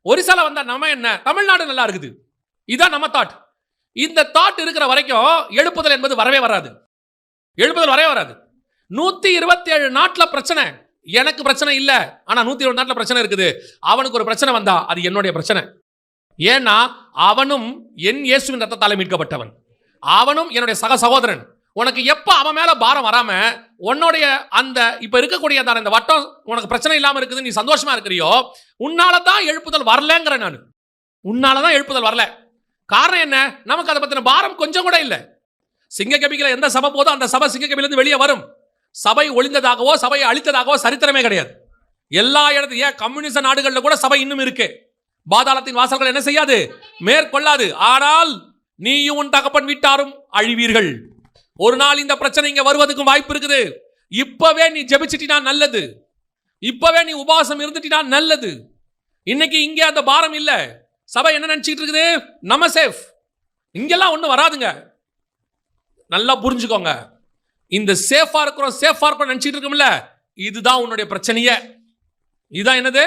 ஒரிசால வந்தா நம்ம என்ன, தமிழ்நாடு நல்லா இருக்குது, இதுதான் நம்ம தாட். இந்த தாட் இருக்கிற வரைக்கும் எழுப்புதல் என்பது வரவே வராது. எழுப்புதல் வரவே வராது. 127 நாட்டில் பிரச்சனை, எனக்கு பிரச்சனை இல்ல, ஆனா 127 நாட்டில் பிரச்சனை இருக்குது. அவனுக்கு ஒரு பிரச்சனை வந்தா அது என்னுடைய பிரச்சனை. ஏன்னா அவனும் என் இயேசுவின் ரத்தத்தாலே மீட்கப்பட்டவன், அவனும் என்னுடைய சக சகோதரன். உனக்கு எப்ப அவன் மேல பாரம் வராம உன்னுடைய அந்த இப்ப இருக்கக்கூடிய இந்த வட்டம் உனக்கு பிரச்சனை இல்லாம இருக்குது, நீ சந்தோஷமா இருக்கிறியோ, உன்னாலதான் எழுப்புதல் வரலங்கிற. நான் உன்னாலதான் எழுப்புதல் வரல. காரணம் என்ன? நமக்கு அதை பத்தின பாரம் கொஞ்சம் கூட இல்லை. சிங்கக்கபிகளை எந்த சபை போதோ அந்த சபை சிங்கக்கபிலிருந்து வெளியே வரும். சபை ஒளிந்ததாகவோ சபையை அழித்ததாகவோ சரித்திரமே கிடையாது. எல்லா இடத்துல, ஏன் கம்யூனிஸ்ட் நாடுகளில் கூட சபை இன்னும் இருக்கு. பாதாளத்தின் வாசல்கள் என்ன செய்யாது? மேற்கொள்ளாது. ஆனால் நீயும் உன் தகப்பன் வீட்டாரும் அழிவீர்கள். ஒரு நாள் இந்த பிரச்சனை இங்க வருவதற்கும் வாய்ப்பு இருக்குது. இப்பவே நீ ஜெபிச்சிட்டினா நல்லது, இப்பவே நீ உபவாசம் இருந்துட்டினா நல்லது. இன்னைக்கு இங்கே அந்த பாரம் இல்ல. சபை என்ன நினைச்சிட்டு இருக்குது? நம்ம சேஃப், இங்கெல்லாம் ஒன்றும் வராதுங்க. நல்லா புரிஞ்சுக்கோங்க. இந்த சேஃபா இருக்கிறோம் நினைச்சிட்டு இருக்கோம்ல, இதுதான் உன்னுடைய பிரச்சனையே. இதுதான் என்னது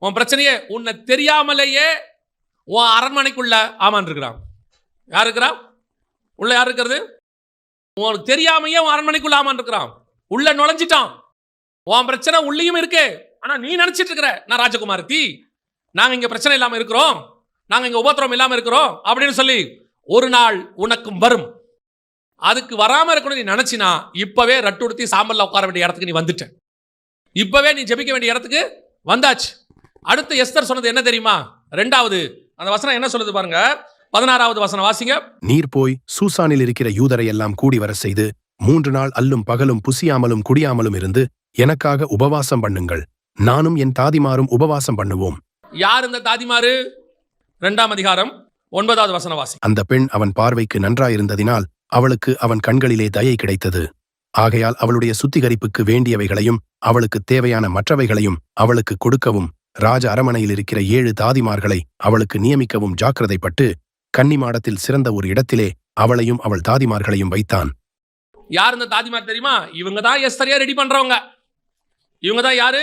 உன் பிரச்சனையே. உன்னை தெரியாமலேயே உன் அரண்மனைக்குள்ள ஆமான் இருக்கிறான். யார் இருக்கிறா உள்ள? யார் இருக்கிறது? உனக்கு தெரியாமையே உன் அரண்மனைக்குள்ள ஆமான் இருக்கிறான், உள்ள நுழைஞ்சிட்டான். உன் பிரச்சனை உள்ளேயும் இருக்கு. ஆனா நீ நினைச்சிட்டு இருக்கிற நான் ராஜகுமாரத்தி, நாங்க இங்க பிரச்சனை இல்லாம இருக்கிறோம், நாங்க இங்க உபத்திரம் இல்லாம இருக்கிறோம் அப்படின்னு சொல்லி ஒரு நாள் உனக்கும் வரும். அதுக்கு வராம இருக்கணும் நீ நினைச்சினா இப்பவே ரட்டுடுத்தி சாம்பல்ல உட்கார வேண்டிய இடத்துக்கு நீ வந்துட்ட. இப்பவே நீ ஜெபிக்க வேண்டிய இடத்துக்கு வந்தாச்சு. அடுத்து எஸ்தர் சொன்னது என்ன தெரியுமா? 2வது அந்த வசனம் என்ன சொல்லுது பாருங்க. 16வது வசனம் வாசிங்க. நீர் போய் சூசானில் இருக்கிற யூதரையெல்லாம் கூடி வர செய்து 3 நாள் அல்லும் பகலும் புசியாமலும் குடியாமலும் இருந்து எனக்காக உபவாசம் பண்ணுங்கள். நானும் என் தாதிமாரும் உபவாசம் பண்ணுவோம். யார் இந்த தாதிமாரு? 2ஆம் அதிகாரம் 9வது வசனம் வாசி. அந்த பெண் அவன் பார்வைக்கு நன்றாயிருந்ததினால் அவளுக்கு அவன் கண்களிலே தயை கிடைத்தது. ஆகையால் அவளுடைய சுத்திகரிப்புக்கு வேண்டியவைகளையும் அவளுக்கு தேவையான மற்றவைகளையும் அவளுக்கு கொடுக்கவும் ராஜ அரமனையில் இருக்கிற 7 தாதிமார்களை அவளுக்கு நியமிக்கவும் ஜாக்கிரதைப்பட்டு கன்னிமாடத்தில் சிறந்த ஒரு இடத்திலே அவளையும் அவள் தாதிமார்களையும் வைத்தான். யார் இந்த தாதிமார் தெரியுமா? இவங்க தான் எஸ்தரியா ரெடி பண்றவங்க. இவங்க தான் யாரு?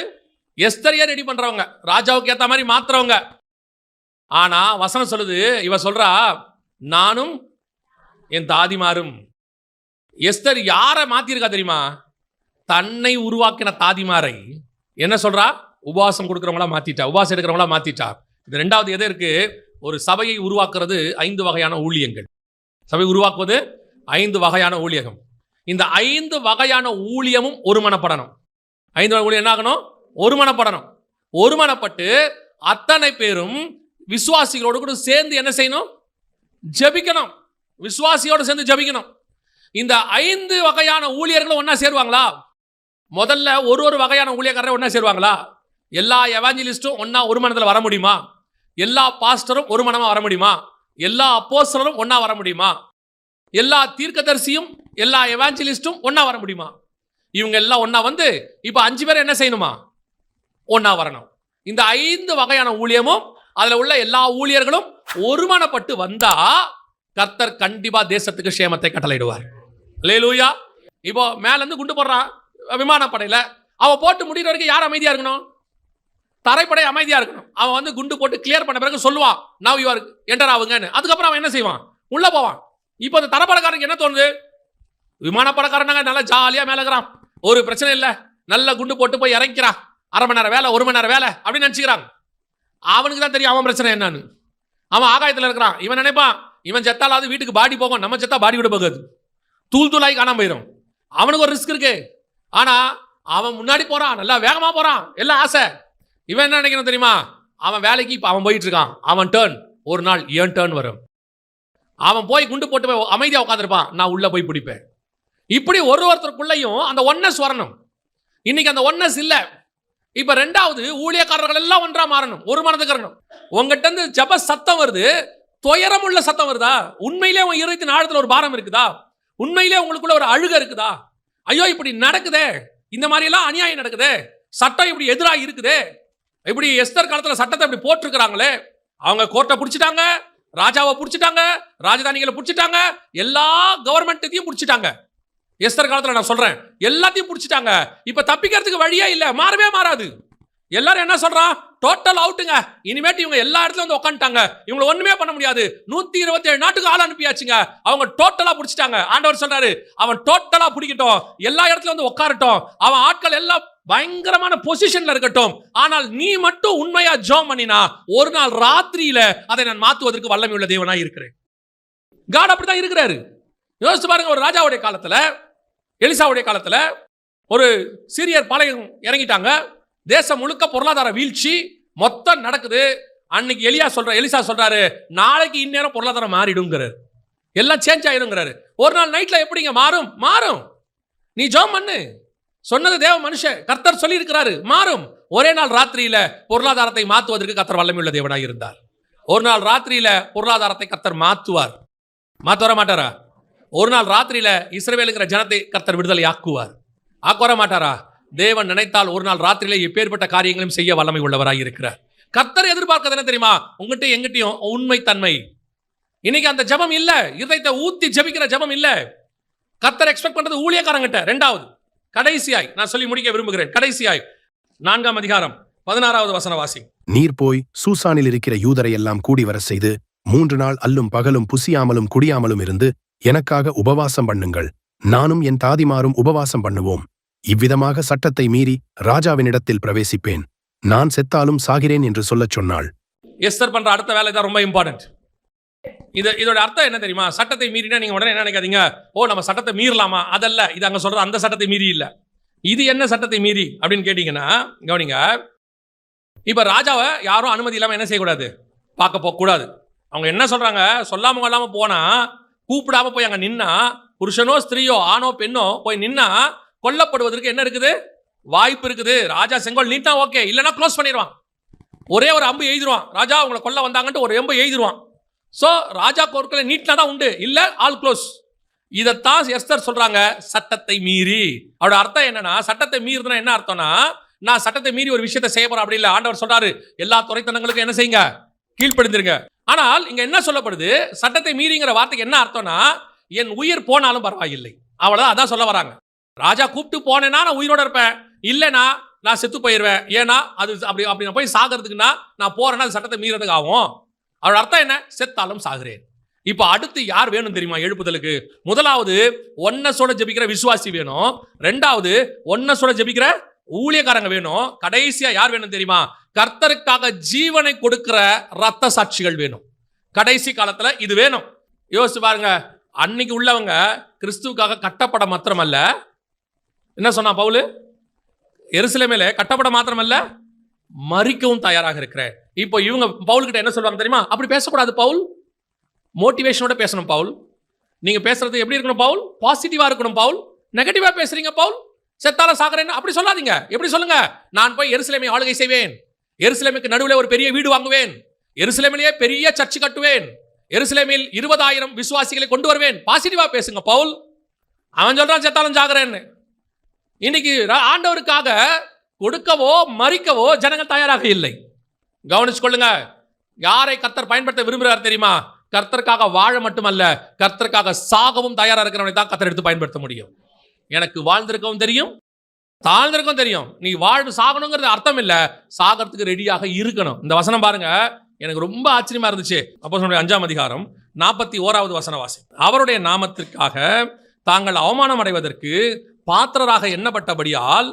எஸ்தரியா ரெடி பண்றவங்க, ராஜாவுக்கு ஏத்த மாதிரி மாத்துறவங்க. ஆனா வசனம் சொல்லுது, இவ சொல்றா நானும் என் தாதிமாரும். எஸ்தர் யாரை மாத்திருக்கா தெரியுமா? தன்னை உருவாக்கின தாதிமாரை என்ன சொல்றா? உபவாசம் கொடுக்கிறவங்களா மாத்திட்டா, உபவாசம் எடுக்கிறவங்களா மாத்திட்டா. இது 2வது எது இருக்கு? ஒரு சபையை உருவாக்குறது 5 வகையான ஊழியங்கள். சபை உருவாக்குவது 5 வகையான ஊழியகம். இந்த 5 வகையான ஊழியமும் ஒருமனப்படணும். 5 வகை ஊழியம் என்ன ஆகணும்? ஒருமனப்படணும். ஒருமனப்பட்டு அத்தனை பேரும் விசுவாசிகளோடு கூட சேர்ந்து என்ன செய்யணும்? ஜெபிக்கணும். விசுவாசியோடு சேர்ந்து ஜெபிக்கணும். இந்த 5 வகையான ஊழியர்களும் ஒன்னா சேருவாங்களா? முதல்ல ஒரு வகையான ஊழியக்காரரை ஒன்னா சேருவாங்களா? எல்லா எவாஞ்சலிஸ்டும் ஒன்னா ஒரு மனத்தில் வர முடியுமா? எல்லா பாஸ்டரும் ஒரு மனமா வர முடியுமா? எல்லா அப்போஸ்தலரும் ஒன்னா வர முடியுமா? எல்லா தீர்க்கதரிசியும் எல்லா எவாஞ்சலிஸ்டும் ஒன்னா வர முடியுமா? இவங்க எல்லாம் ஒன்னா வந்து இப்ப 5 பேர் என்ன செய்யணுமா? ஒன்னா வரணும். இந்த 5 வகையான ஊழியமும் அதுல உள்ள எல்லா ஊழியர்களும் ஒருமனப்பட்டு வந்தா கர்த்தர் கண்டிப்பா தேசத்துக்கு சேமத்தை கட்டளையிடுவார். அல்லேலூயா. இப்போ மேல இருந்து குண்டு போடுறான் விமானப்படையில, அவன் போட்டு முடிகிற வரைக்கும் யார் அமைதியா இருக்கணும்? தரைப்படை அமைதியா இருக்கணும். அவன் வந்து குண்டு போட்டு கிளியர் பண்ண பிறகு சொல்லுவான், நவ் யூ ஆர் என்டர் ஆகுங்கன்னு. அதுக்கப்புறம் அவன் என்ன செய்வான்? உள்ள போவான். இப்போ அந்த தரப்படக்காரனுக்கு என்ன தோணுது? விமானப்படக்காரனாங்க நல்லா ஜாலியா மேல இருக்கிறான், ஒரு பிரச்சனை இல்லை, நல்ல குண்டு போட்டு போய் இறக்கிறான், 1/2 மணி நேரம் வேலை 1 மணி நேரம் வேலை அப்படின்னு நினைச்சுக்கிறாங்க. அவனுக்கு தான் தெரியும் அவன் பிரச்சனை என்னன்னு. அவன் ஆகாயத்தில் இருக்கிறான். இவன் நினைப்பான் இவன் செத்தாலாவது வீட்டுக்கு பாடி போகும், நம்ம செத்தா பாடி விட போகாது, தூள் தூளாகி காணாம போயிடும். அவனுக்கு ஒரு ரிஸ்க் இருக்கு. ஆனா அவன் முன்னாடி போறான், நல்லா வேகமா போறான், எல்லாம் ஆசை. இவன் என்ன நினைக்கணும் தெரியுமா? அவன் வேலைக்கு இப்ப அவன் போயிட்டு இருக்கான், அவன் டேர்ன் ஒரு நாள் ஏன் டேர்ன் வரும். அவன் போய் குண்டு போட்டு போய் அமைதியா உட்காந்துருப்பான், நான் உள்ள போய் பிடிப்பேன். இப்படி ஒருத்தருக்குள்ளையும் அந்த ஒன்னஸ் வரணும். இன்னைக்கு அந்த ஒன்னஸ் இல்ல. இப்ப 2வது ஊழியக்காரர்கள் எல்லாம் ஒன்றா மாறணும், ஒரு மனதுக்கு வரணும். உங்ககிட்ட இருந்து ஜப சத்தம் வருது, துயரம் உள்ள சத்தம் வருதா? உண்மையிலே உங்க இருதயத்தின் ஆழத்துல ஒரு பாரம் இருக்குதா? உண்மையிலே உங்களுக்குள்ள ஒரு அழுகை இருக்குதா? ஐயோ இப்படி நடக்குதே, இந்த மாதிரி எல்லாம் அநியாயம் நடக்குதே, சட்டம் இப்படி எதிராக இருக்குதே, இப்படி எஸ்தர் காலத்துல சட்டத்தை இப்படி போட்டிருக்கிறாங்களே, அவங்க கோர்ட்டை பிடிச்சிட்டாங்க, ராஜாவை பிடிச்சிட்டாங்க, ராஜதானிகளை பிடிச்சிட்டாங்க, எல்லா கவர்மெண்ட்டையும் பிடிச்சிட்டாங்க. எஸ்தர் காலத்துல நான் சொல்றேன், எல்லாத்தையும் பிடிச்சிட்டாங்க. இப்ப தப்பிக்கிறதுக்கு வழியே இல்ல, மாறவே மாறாது. எல்லாரும் என்ன சொல்றான்? டோட்டல் அவுட்டுங்க. இனிமேட்டு இவங்க எல்லா இடத்துல வந்து உட்காந்துட்டாங்க, இவங்களை ஒண்ணுமே பண்ண முடியாது. 127 நாட்டுக்கு ஆள் அனுப்பியாச்சுங்க, அவங்க டோட்டலா பிடிச்சிட்டாங்க. ஆண்டவர் சொல்றாரு, அவன் டோட்டலா பிடிக்கட்டும், எல்லா இடத்துல வந்து உட்காரட்டும், அவன் ஆட்கள் எல்லாம் பயங்கரமான பொசிஷன்ல இருக்கட்டும். ஆனால் நீ மட்டும் உண்மையா ஜெபம் பண்ணினா ஒரு நாள் ராத்திரியில அதை நான் மாத்துவதற்கு வல்லமை உள்ள தேவனாய் இருக்கிறேன். காட் அப்படிதான் இருக்கிறாரு. யோசிச்சு பாருங்க, ஒரு ராஜாவுடைய காலத்துல, எலிசாவுடைய காலத்துல ஒரு சீரியர் பாளையம் இறங்கிட்டாங்க, தேசம் முழுக்க பொருளாதார வீழ்ச்சி மொத்தம் நடக்குது. அன்னைக்கு எலிசா சொல்றாரு, நாளைக்கு இந்நேரம் பொருளாதாரம் மாறிடுங்கிறாரு, எல்லாம் சேஞ்ச் ஆயிருங்கிறாரு. ஒரு நாள் நைட்ல எப்படிங்க மாறும்? மாறும். நீ ஜெபம் பண்ணு, சொன்னது தேவ மனுஷன் கர்த்தர் சொல்லி இருக்கிறாரு, மாறும். ஒரே நாள் ராத்திரியில பொருளாதாரத்தை மாற்றுவதற்கு கர்த்தர் வல்லமை உள்ள தேவனாய் இருந்தார். ஒரு நாள் ராத்திரியில பொருளாதாரத்தை கர்த்தர் மாற்றுவார். மாற்ற வர மாட்டாரா? ஒரு நாள் ராத்திரியில இஸ்ரவேலுங்கிற ஜனத்தை கர்த்தர் விடுதலை ஆக்குவார். ஆக்க மாட்டாரா? தேவன் நினைத்தால் ஒரு நாள் ராத்திரியில எப்பேற்பட்ட காரியங்களும் செய்ய வல்லமை உள்ளவராய் இருக்கிறார். கர்த்தர் எதிர்பார்க்கிறது என்ன தெரியுமா? உங்ககிட்ட எங்கிட்டையும் உண்மை தன்மை. இன்னைக்கு அந்த ஜெபம் இல்ல, இதயத்தை ஊத்தி ஜெபிக்கிற ஜெபம் இல்ல. கர்த்தர் எக்ஸ்பெக்ட் பண்றது ஊழியக்காரங்கிட்ட. 2வது கடைசியாய் நான் சொல்லி முடிக்க விரும்புகிறேன். கடைசியாய் 4ஆம் அதிகாரம் 16வது வசன வாசி. நீர் போய் சூசானில் இருக்கிற யூதரை எல்லாம் கூடி வர செய்து 3 நாள் அல்லும் பகலும் புசியாமலும் குடியாமலும் இருந்து எனக்காக உபவாசம் பண்ணுங்கள். நானும் என் தாதிமாரும் உபவாசம் பண்ணுவோம். இவ்விதமாக சட்டத்தை மீறி ராஜாவினிடத்தில் பிரவேசிப்பேன். நான் செத்தாலும் சாகிறேன் என்று சொல்லச் சொன்னாள். எஸ்தர் பண்ற அடுத்த வேலை தான் ரொம்ப இம்பார்ட்டன்ட். இதோட அர்த்தம் என்ன தெரியுமா? சட்டத்தை மீறினா நீங்க உடனே என்ன நினைக்காதீங்க, ஓ நம்ம சட்டத்தை மீறலாமா, அதல்ல. இது அங்க சொல்ற அந்த சட்டத்தை மீறி இல்ல. இது என்ன சட்டத்தை மீறி அப்படின்னு கேட்டீங்கன்னா, கவனிங்க, இப்ப ராஜாவை யாரும் அனுமதி இல்லாம என்ன செய்யக்கூடாது? பார்க்க போக கூடாது. அவங்க என்ன சொல்றாங்க, சொல்லாம கொள்ளாம போனா, கூப்பிடாம போய் அங்க நின்னா, புருஷனோ ஸ்திரீயோ ஆணோ பெண்ணோ போய் நின்னா கொல்லப்படுவதற்கு என்ன இருக்குது, வாய்ப்பு இருக்குது. ராஜா செங்கோல் நீட்டா ஓகே, இல்லைன்னா க்ளோஸ் பண்ணிடுவான். ஒரே ஒரு அம்பு எழுதிடுவான், ராஜா உங்களை கொல்ல வந்தாங்கன்ட்டு ஒரு அம்பு எழுதிடுவான். ஸோ ராஜா கோர்க்கில் நீட்டினா தான் உண்டு, இல்லை ஆல் க்ளோஸ். இதைத்தான் எஸ்தர் சொல்றாங்க, சட்டத்தை மீறி. அவரோட அர்த்தம் என்னன்னா, சட்டத்தை மீறுதுன்னா என்ன அர்த்தம்னா, நான் சட்டத்தை மீறி ஒரு விஷயத்தை செய்ய போறேன் அப்படி இல்லை. ஆண்டவர் சொல்றாரு, எல்லா துறைத்தனங்களுக்கும் என்ன செய்யுங்க, கீழ்ப்படிந்திருங்க. ஆனால் இங்க என்ன சொல்லப்படுது, சட்டத்தை மீறிங்கிற வார்த்தைக்கு என்ன அர்த்தம்னா, என் உயிர் போனாலும் பரவாயில்லை, அவ்வளவுதான். அதான் சொல்ல வராங்க. ராஜா கூப்பிட்டு போனேன்னா நான் உயிரோட இருப்பேன், இல்லைன்னா நான் செத்து போயிடுவேன். ஏன்னா அது அப்படி அப்படி நான் போய் சாகிறதுக்குன்னா நான் போறேன்னா அது சட்டத்தை மீறதுக்கு ஆகும். அவரோட அர்த்தம் என்ன, செத்தாலும் சாகிறேன். இப்போ அடுத்து யார் வேணும் தெரியுமா எழுப்புதலுக்கு? முதலாவது ஒன்னஸோட ஜெபிக்கிற விசுவாசி வேணும். ரெண்டாவது ஒன்னஸோட ஜெபிக்கிற ஊழியக்காரங்க வேணும். கடைசியா யார் வேணும் தெரியுமா? கர்த்தருக்காக ஜீவனை கொடுக்கிற ரத்த சாட்சிகள் வேணும். கடைசி காலத்துல இது வேணும். யோசிச்சு பாருங்க, அன்னைக்கு உள்ளவங்க கிறிஸ்துவுக்காக கட்டப்பட மாத்திரமல்ல, என்ன சொன்னா பவுல், எருசலேமிலே கட்டப்பட மாத்திரமல்ல மரிக்கவும் தயாராக இருக்கிறேன். இப்போ இவங்க பவுல் கிட்ட என்ன சொல்றாங்க தெரியுமா? அப்படி பேசக்கூடாது பவுல், மோட்டிவேஷனோட பேசணும் பவுல். நீங்க பேசுறது எப்படி இருக்கணும் பவுல்? பாசிட்டிவா இருக்கணும் பவுல். நெகட்டிவா பேசுறீங்க பவுல், செத்தால சாகிறேன்னு அப்படி சொல்லாதீங்க. எப்படி சொல்லுங்க? நான் போய் எருசலேமை ஆளுகை செய்வேன், எருசலேமுக்கு நடுவில் ஒரு பெரிய வீடு வாங்குவேன், எருசலேமிலேயே பெரிய சர்ச்சு கட்டுவேன், எருசலேமில் 20,000 விசுவாசிகளை கொண்டு வருவேன். பாசிட்டிவா பேசுங்க பவுல். அவன் சொல்றான் செத்தாலும் சாகிறேன்னு. இன்னைக்கு ஆண்டவருக்காக கொடுக்கவோ மறிக்கவோ ஜனங்கள் தயாராக இல்லை. கவனிச்சு கொள்ளுங்க. யாரை கர்த்தர் பயன்படுத்த விரும்புகிறார் தெரியுமா? கர்த்தருக்காக வாழ மட்டுமல்ல, கர்த்தருக்காக சாகவும் தயாரா இருக்கிறவனை தான் கர்த்தர் எடுத்து பயன்படுத்த முடியும். எனக்கு வாழ்ந்திருக்கவும் தெரியும், தாழ்ந்திருக்கவும் தெரியும். நீ வாழ்வு சாகணுங்கிறது அர்த்தம் இல்லை, சாகிறதுக்கு ரெடியாக இருக்கணும். இந்த வசனம் பாருங்க, எனக்கு ரொம்ப ஆச்சரியமா இருந்துச்சு. அப்போஸ்தலர் 5ஆம் அதிகாரம் 41வது வசன வாசி. அவருடைய நாமத்திற்காக தாங்கள் அவமானம் அடைவதற்கு பாத்திரராக எண்ணப்பட்டபடியால்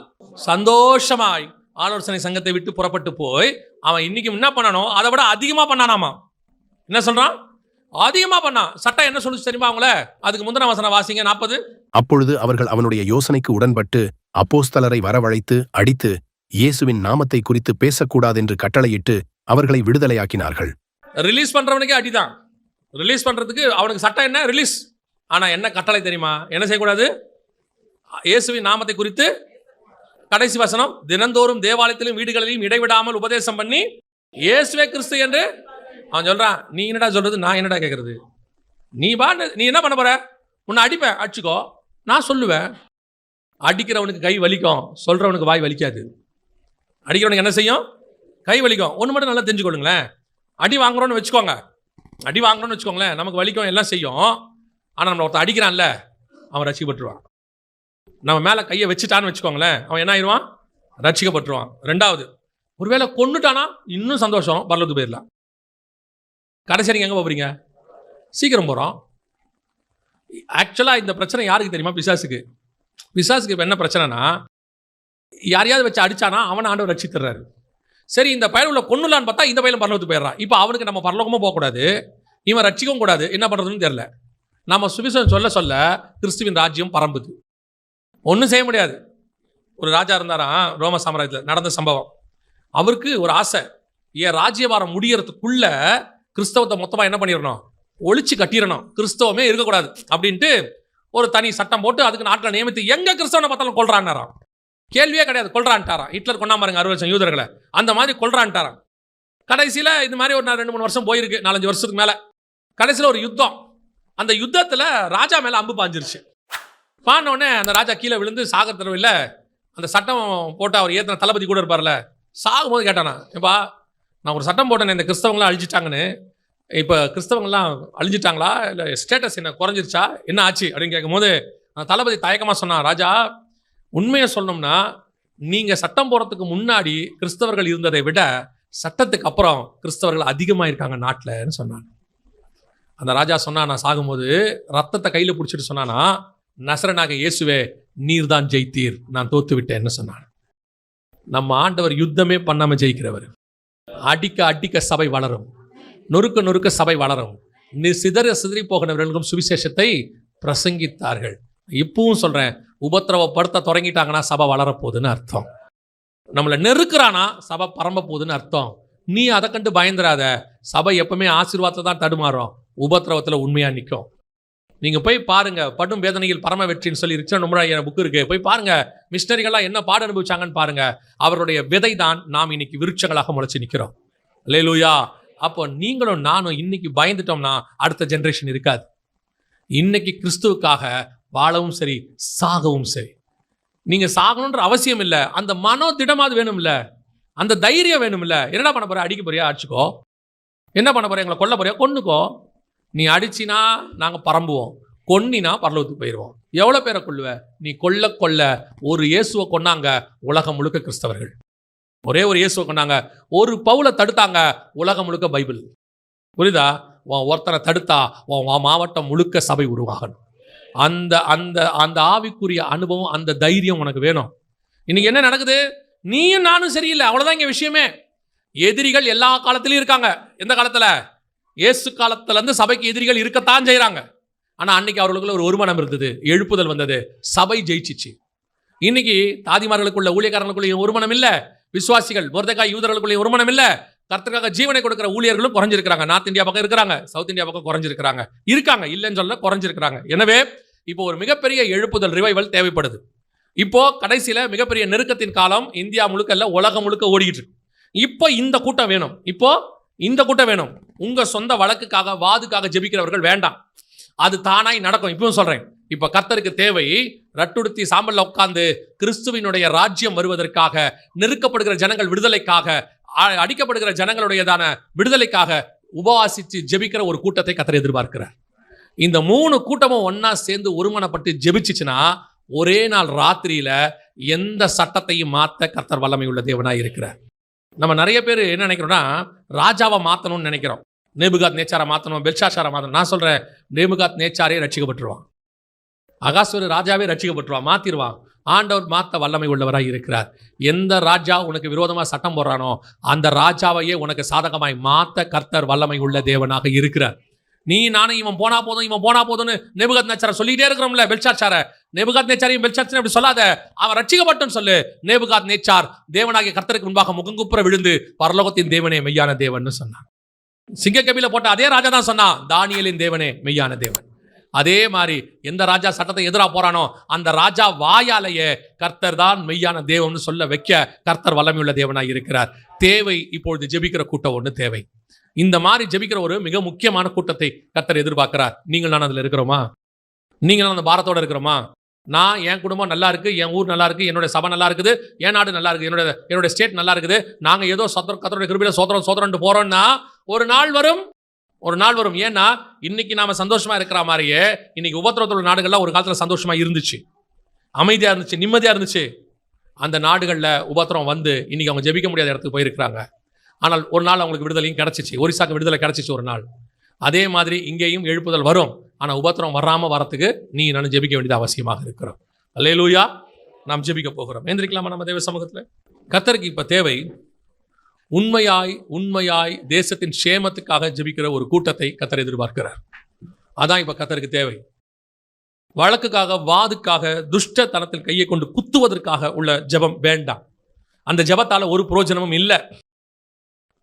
சந்தோஷமாய் ஆலோசனை சங்கத்தை விட்டு புறப்பட்டு போய் அவன் இன்னைக்கு என்ன பண்ணணும் அதை விட அதிகமா பண்ணானாமா. என்ன சொல்றான்? அதிகமா பண்ணான். சட்டம் என்ன சொல்லுச்சு தெரியுமா அவங்கள? அதுக்கு முந்தின வசனம் வாசிங்க 40. அப்பொழுது அவர்கள் அவனுடைய யோசனைக்கு உடன்பட்டு அப்போஸ்தலரை வரவழைத்து அடித்து இயேசுவின் நாமத்தை குறித்து பேசக்கூடாதென்று கட்டளையிட்டு அவர்களை விடுதலையாக்கினார்கள். ரிலீஸ் பண்றவனுக்கே அடிதான். ரிலீஸ் பண்றதுக்கு அவனுக்கு சட்டம் என்ன? ரிலீஸ். ஆனா என்ன கட்டளை தெரியுமா? என்ன செய்யக்கூடாது? இயேசுவின் நாமத்தை குறித்து, கடைசி வசனம், தினந்தோறும் தேவாலயத்திலும் வீடுகளிலும் இடைவிடாமல் உபதேசம் பண்ணி இயேசுவே கிறிஸ்து என்று அவன் சொல்றான். நீ என்னடா சொல்றது, நான் என்னடா கேட்கறது? நீ என்ன பண்ண போற? உன்னை அடிப்பேன், அடிச்சுக்கோ. நான் சொல்லுவேன். அடிக்கிறவனுக்கு கை வலிக்கும், சொல்றவனுக்கு வாய் வலிக்காது. அடிக்கிறவனுக்கு என்ன செய்யும்? கை வலிக்கும். ஒன்று மட்டும் நல்லா தெரிஞ்சுக்கொள்ளுங்களேன். அடி வாங்குறோன்னு வச்சுக்கோங்களேன், நமக்கு வலிக்கும், எல்லாம் செய்யும். ஆனால் நம்மளை ஒருத்தர் அடிக்கிறான்ல, அவன் ரட்சிக்கப்பட்டுருவான். நம்ம மேலே கையை வச்சுட்டான்னு வச்சுக்கோங்களேன், அவன் என்ன ஆயிடுவான்? ரட்சிக்கப்பட்டுருவான். ரெண்டாவது, ஒருவேளை கொன்னுட்டானா இன்னும் சந்தோஷம், பரலோகத்துக்கு போயிடலாம். கடைசி நீங்கள் எங்கே போகிறீங்க? சீக்கிரம் போகிறோம். ஆக்சுவலாக இந்த பிரச்சனை யாருக்கு தெரியுமா? பிசாசுக்கு. பிசாசுக்கு இப்போ என்ன பிரச்சனைனா, யாரையாவது வச்சு அடிச்சானா அவனை ஆண்டவர் ரட்சித்துறாரு. சரி, இந்த பயிர் உள்ள கொன்னுலான்னு பார்த்தா இந்த பயிலும் பரலோகத்துக்கு போயிடுறான். இப்போ அவனுக்கு நம்ம பரலோகமும் போகக்கூடாது, இவன் ரட்சிக்கவும் கூடாது. என்ன பண்ணுறதுன்னு தெரியல. நம்ம சுவிசேஷம் சொல்ல சொல்ல கிறிஸ்துவின் ராஜ்யம் பரம்புது. ஒன்றும் செய்ய முடியாது. ஒரு ராஜா இருந்தாராம் ரோம சாம்ராஜ்யத்தில், நடந்த சம்பவம். அவருக்கு ஒரு ஆசை, என் ராஜ்யபாரம் முடியறதுக்குள்ள கிறிஸ்தவத்தை மொத்தமாக என்ன பண்ணிடணும்? ஒழிச்சு கட்டிடணும், கிறிஸ்தவமே இருக்கக்கூடாது அப்படின்ட்டு ஒரு தனி சட்டம் போட்டு அதுக்கு நாட்டில் நியமித்து எங்க கிறிஸ்தவனை பார்த்தாலும் கொள்றான்னாராம். கேள்வியே கிடையாது, கொள்றான்ட்டாராம். ஹிட்லர் கொண்டா பாருங்க 60 லட்சம் யூதர்களை, அந்த மாதிரி கொள்றான்ட்டாராம். கடைசியில் இது மாதிரி ஒரு 2-3 வருஷம் போயிருக்கு, 4-5 வருஷத்துக்கு மேலே. கடைசியில் ஒரு யுத்தம். அந்த யுத்தத்தில் ராஜா மேலே அம்பு பாஞ்சிருச்சு. பானோடனே அந்த ராஜா கீழே விழுந்து சாகர தெருவில் அந்த சட்டம் போட்டு அவர் ஏற்றின தளபதி கூட இருப்பார்ல, சாகும்போது கேட்டானா, ஏப்பா நான் ஒரு சட்டம் போட்டேன், இந்த கிறிஸ்தவங்களாம் அழிஞ்சிட்டாங்கன்னு, இப்போ கிறிஸ்தவங்கள்லாம் அழிஞ்சிட்டாங்களா இல்லை ஸ்டேட்டஸ் என்ன குறைஞ்சிருச்சா, என்ன ஆச்சு அப்படின்னு கேட்கும்போது அந்த தளபதி தயக்கமாக சொன்னான், ராஜா உண்மையை சொல்லணும்னா நீங்கள் சட்டம் போடுறதுக்கு முன்னாடி கிறிஸ்தவர்கள் இருந்ததை விட சட்டத்துக்கு அப்புறம் கிறிஸ்தவர்கள் அதிகமாக இருக்காங்க நாட்டில்னு சொன்னான். அந்த ராஜா சொன்னா, நான் சாகும்போது ரத்தத்தை கையில் பிடிச்சிட்டு சொன்னானா, நசரனாக இயேசுவே நீர் தான் ஜெயித்தீர், நான் தோத்து விட்டேன்னு சொன்னான். நம்ம ஆண்டவர் யுத்தமே பண்ணாம ஜெயிக்கிறவர். அடிக்க அடிக்க சபை வளரும், நொறுக்க நொறுக்க சபை வளரும். சிதறி போகிறவர்களுக்கும் சுவிசேஷத்தை பிரசங்கித்தார்கள். இப்பவும் சொல்றேன், உபத்திரவப்படுத்த தொடங்கிட்டாங்கன்னா சபை வளரப்போகுதுன்னு அர்த்தம். நம்மளை நெருக்கிறானா சபை பரம்ப போகுதுன்னு அர்த்தம். நீ அதை கண்டு பயந்துராத. சபை எப்பவுமே ஆசீர்வாதத்தை தான் தடுமாறும், உபத்திரவத்தில் உண்மையாக நிற்கும். நீங்கள் போய் பாருங்க, படும் வேதனையில் பரம வெற்றின்னு சொல்லி ரிச்சர்ட் நொம்ராய் புக்கு இருக்கு, போய் பாருங்க மிஷினரிகள்லாம் என்ன பாடு அனுபவிச்சாங்கன்னு பாருங்க. அவருடைய விதை தான் நாம் இன்னைக்கு விருட்சங்களாக முளைச்சி நிற்கிறோம். அல்லேலூயா. அப்போ நீங்களும் நானும் இன்னைக்கு பயந்துட்டோம்னா அடுத்த ஜெனரேஷன் இருக்காது. இன்னைக்கு கிறிஸ்துவுக்காக வாழவும் சரி சாகவும் சரி. நீங்க சாகணுன்ற அவசியம் இல்லை, அந்த மனோ திடமாவது வேணும்ல, அந்த தைரியம் வேணும்ல. என்னடா பண்ண போற? அடிக்க போறியா? அடிச்சுக்கோ. என்ன பண்ண போற? எங்களை கொல்ல போறியா? கொன்னுக்கோ. நீ அடிச்சினா நாங்கள் பரம்புவோம், கொன்னினா பரலோகத்துக்கு போயிடுவோம். எவ்வளோ பேரை கொல்லுவ? நீ கொல்ல கொல்ல. ஒரு இயேசுவை கொன்னாங்க, உலகம் முழுக்க கிறிஸ்தவர்கள். ஒரே ஒரு இயேசுவை கொண்டாங்க, ஒரு பவுலை தடுத்தாங்க, உலகம் முழுக்க பைபிள். புரியுதா? ஒருத்தனை தடுத்தா மாவட்டம் முழுக்க சபை உருவாகணும். அந்த அந்த அந்த ஆவிக்குரிய அனுபவம், அந்த தைரியம் உனக்கு வேணும். இன்னைக்கு என்ன நடக்குது? நீயும் நானும் சரியில்லை, அவ்வளோதான் இங்கே விஷயமே. எதிரிகள் எல்லா காலத்திலையும் இருக்காங்க. எந்த காலத்தில்? இயேசு காலத்திலேருந்து சபைக்கு எதிரிகள் இருக்கத்தான் செய்கிறாங்க. ஆனால் அன்னைக்கு அவர்களுக்குள்ள ஒரு ஒருமனம் இருந்தது, எழுப்புதல் வந்தது, சபை ஜெயிச்சிச்சு. இன்னைக்கு தாதிமார்களுக்குள்ள ஊழியக்காரர்களுக்குள்ள ஒருமனம் இல்லை, விசுவாசிகள் மொர்தெகாய் யூதர்களுக்குள்ள ஒருமனம் இல்லை. கர்த்தருக்காக ஜீவனை கொடுக்கிற ஊழியர்களும் குறைஞ்சிருக்கிறாங்க. நார்த் இந்தியா பக்கம் இருக்கிறாங்க, சவுத் இந்தியா பக்கம் குறைஞ்சிருக்கிறாங்க. இருக்காங்க, இல்லைன்னு சொல்ல, குறைஞ்சிருக்கிறாங்க. எனவே இப்போ ஒரு மிகப்பெரிய எழுப்புதல் ரிவைவல் தேவைப்படுது. இப்போ கடைசியில் மிகப்பெரிய நெருக்கத்தின் காலம் இந்தியா முழுக்க இல்லை, உலகம் முழுக்க ஓடிக்கிட்டு இருக்கு. இப்போ இந்த கூட்டம் வேணும். இப்போ இந்த கூட்டம் வேணும். உங்க சொந்த வழக்குக்காக வாதுக்காக ஜெபிக்கிறவர்கள் வேண்டாம், அது தானாய் நடக்கும். இப்பவும் சொல்றேன், இப்ப கர்த்தருக்கு தேவை ரட்டுடுத்தி சாம்பல்ல உட்கார்ந்து கிறிஸ்துவினுடைய ராஜ்யம் வருவதற்காக, நெருக்கப்படுகிற ஜனங்கள் விடுதலைக்காக, அடிக்கப்படுகிற ஜனங்களுடையதான விடுதலைக்காக உபவாசித்து ஜெபிக்கிற ஒரு கூட்டத்தை கர்த்தர் எதிர்பார்க்கிறார். இந்த 3 கூட்டமும் ஒன்னா சேர்ந்து ஒருமனப்பட்டு ஜெபிச்சுச்சுன்னா ஒரே நாள் ராத்திரியில எந்த சட்டத்தையும் மாற்ற கர்த்தர் வல்லமை உள்ள தேவனாய் இருக்கிறார். நம்ம நிறைய பேர் என்ன நினைக்கிறோம்னா, ராஜாவை மாற்றணும்னு நினைக்கிறோம். நேபுகாத் நேச்சாரை மாற்றணும், பெல்ஷாசாரை மாற்றணும். நான் சொல்கிறேன், நேபுகாத் நேச்சாரே ரட்சிக்கப்பட்டுருவான், அகாஸ்வரு ராஜாவே ரட்சிக்கப்பட்டுருவான், மாற்றிடுவான். ஆண்டவர் மாற்ற வல்லமை உள்ளவராய் இருக்கிறார். எந்த ராஜா உனக்கு விரோதமாக சட்டம் போடுறானோ அந்த ராஜாவையே உனக்கு சாதகமாய் மாற்ற கர்த்தர் வல்லமை உள்ள தேவனாக இருக்கிறார். நீ நானும் இவன் போனா போதும், இவன் போனா போதும்னு நேபுகாத் நேச்சாரை சொல்லிட்டே இருக்கிறோம்ல. பெல்ஷாசார நேபுகாத் நேச்சாரையும் பெல்ஷாசாரையும் அப்படி சொல்லாத, அவன் ரட்சிக்கப்பட்டன்னு சொல்லு. நேபுகாத் நேச்சார் தேவனாகிய கர்த்தருக்கு முன்பாக முகங்குப்புற விழுந்து பரலோகத்தின் தேவனே மெய்யான தேவன் சொன்னான். சிங்கக்கபில போட்ட அதே ராஜா தான் சொன்னான், தானியேலின் தேவனே மெய்யான தேவன். அதே மாதிரி எந்த ராஜா சட்டத்தை எதிராக போறானோ அந்த ராஜா வாயாலேயே கர்த்தர் தான் மெய்யான தேவன் சொல்ல வைக்க கர்த்தர் வல்லமையுள்ள தேவனாய் இருக்கிறார். தேவை இப்பொழுது ஜெபிக்கிற கூட்டம் ஒன்று தேவை. இந்த மாதிரி ஜெபிக்கிற ஒரு மிக முக்கியமான கூட்டத்தை கர்த்தர் எதிர்பார்க்கிறார். நீங்கள் நான் அதில் இருக்கிறோமா? நீங்கள் அந்த பாரத்தோட இருக்கிறோமா? நான் என் குடும்பம் நல்லா இருக்கு, என் ஊர் நல்லா இருக்கு, என்னோட சபை நல்லா இருக்குது, என் நாடு நல்லா இருக்கு, என்னோட ஸ்டேட் நல்லா இருக்குது, நாங்க ஏதோ கர்த்தருடைய கிருபையில சோதரன் போறோம்னா ஒரு நாள் வரும். ஏன்னா இன்னைக்கு நாம சந்தோஷமா இருக்கிற மாதிரியே இன்னைக்கு உபத்திரவத்தோட நாடுகள்லாம் ஒரு காலத்துல சந்தோஷமா இருந்துச்சு, அமைதியா இருந்துச்சு, நிம்மதியா இருந்துச்சு. அந்த நாடுகளில் உபத்திரம் வந்து இன்னைக்கு அவங்க ஜெபிக்க முடியாத இடத்துக்கு போயிருக்கிறாங்க. ஆனால் ஒரு நாள் அவங்களுக்கு விடுதலையும் கிடைச்சிச்சு, ஒரிசாக்கு விடுதலை கிடைச்சிச்சு ஒரு நாள். அதே மாதிரி இங்கேயும் எழுப்புதல் வரும். ஆனால் உபத்திரம் வராமல் வரத்துக்கு நீ நான் ஜெபிக்க வேண்டியது அவசியமாக இருக்கிறோம். அல்லேலூயா. நாம் ஜெபிக்க போகிறோம். எந்திரிக்கலாமா நம்ம தேவ சமூகத்தில்? கர்த்தருக்கு இப்போ தேவை உண்மையாய் தேசத்தின் சேமத்துக்காக ஜெபிக்கிற ஒரு கூட்டத்தை கர்த்தர் எதிர்பார்க்கிறார். அதான் இப்போ கர்த்தருக்கு தேவை. வழக்குக்காக வாதுக்காக துஷ்டத்தனத்தில் கையை கொண்டு குத்துவதற்காக உள்ள ஜெபம் வேண்டாம். அந்த ஜெபத்தால் ஒரு பிரயோஜனமும் இல்லை.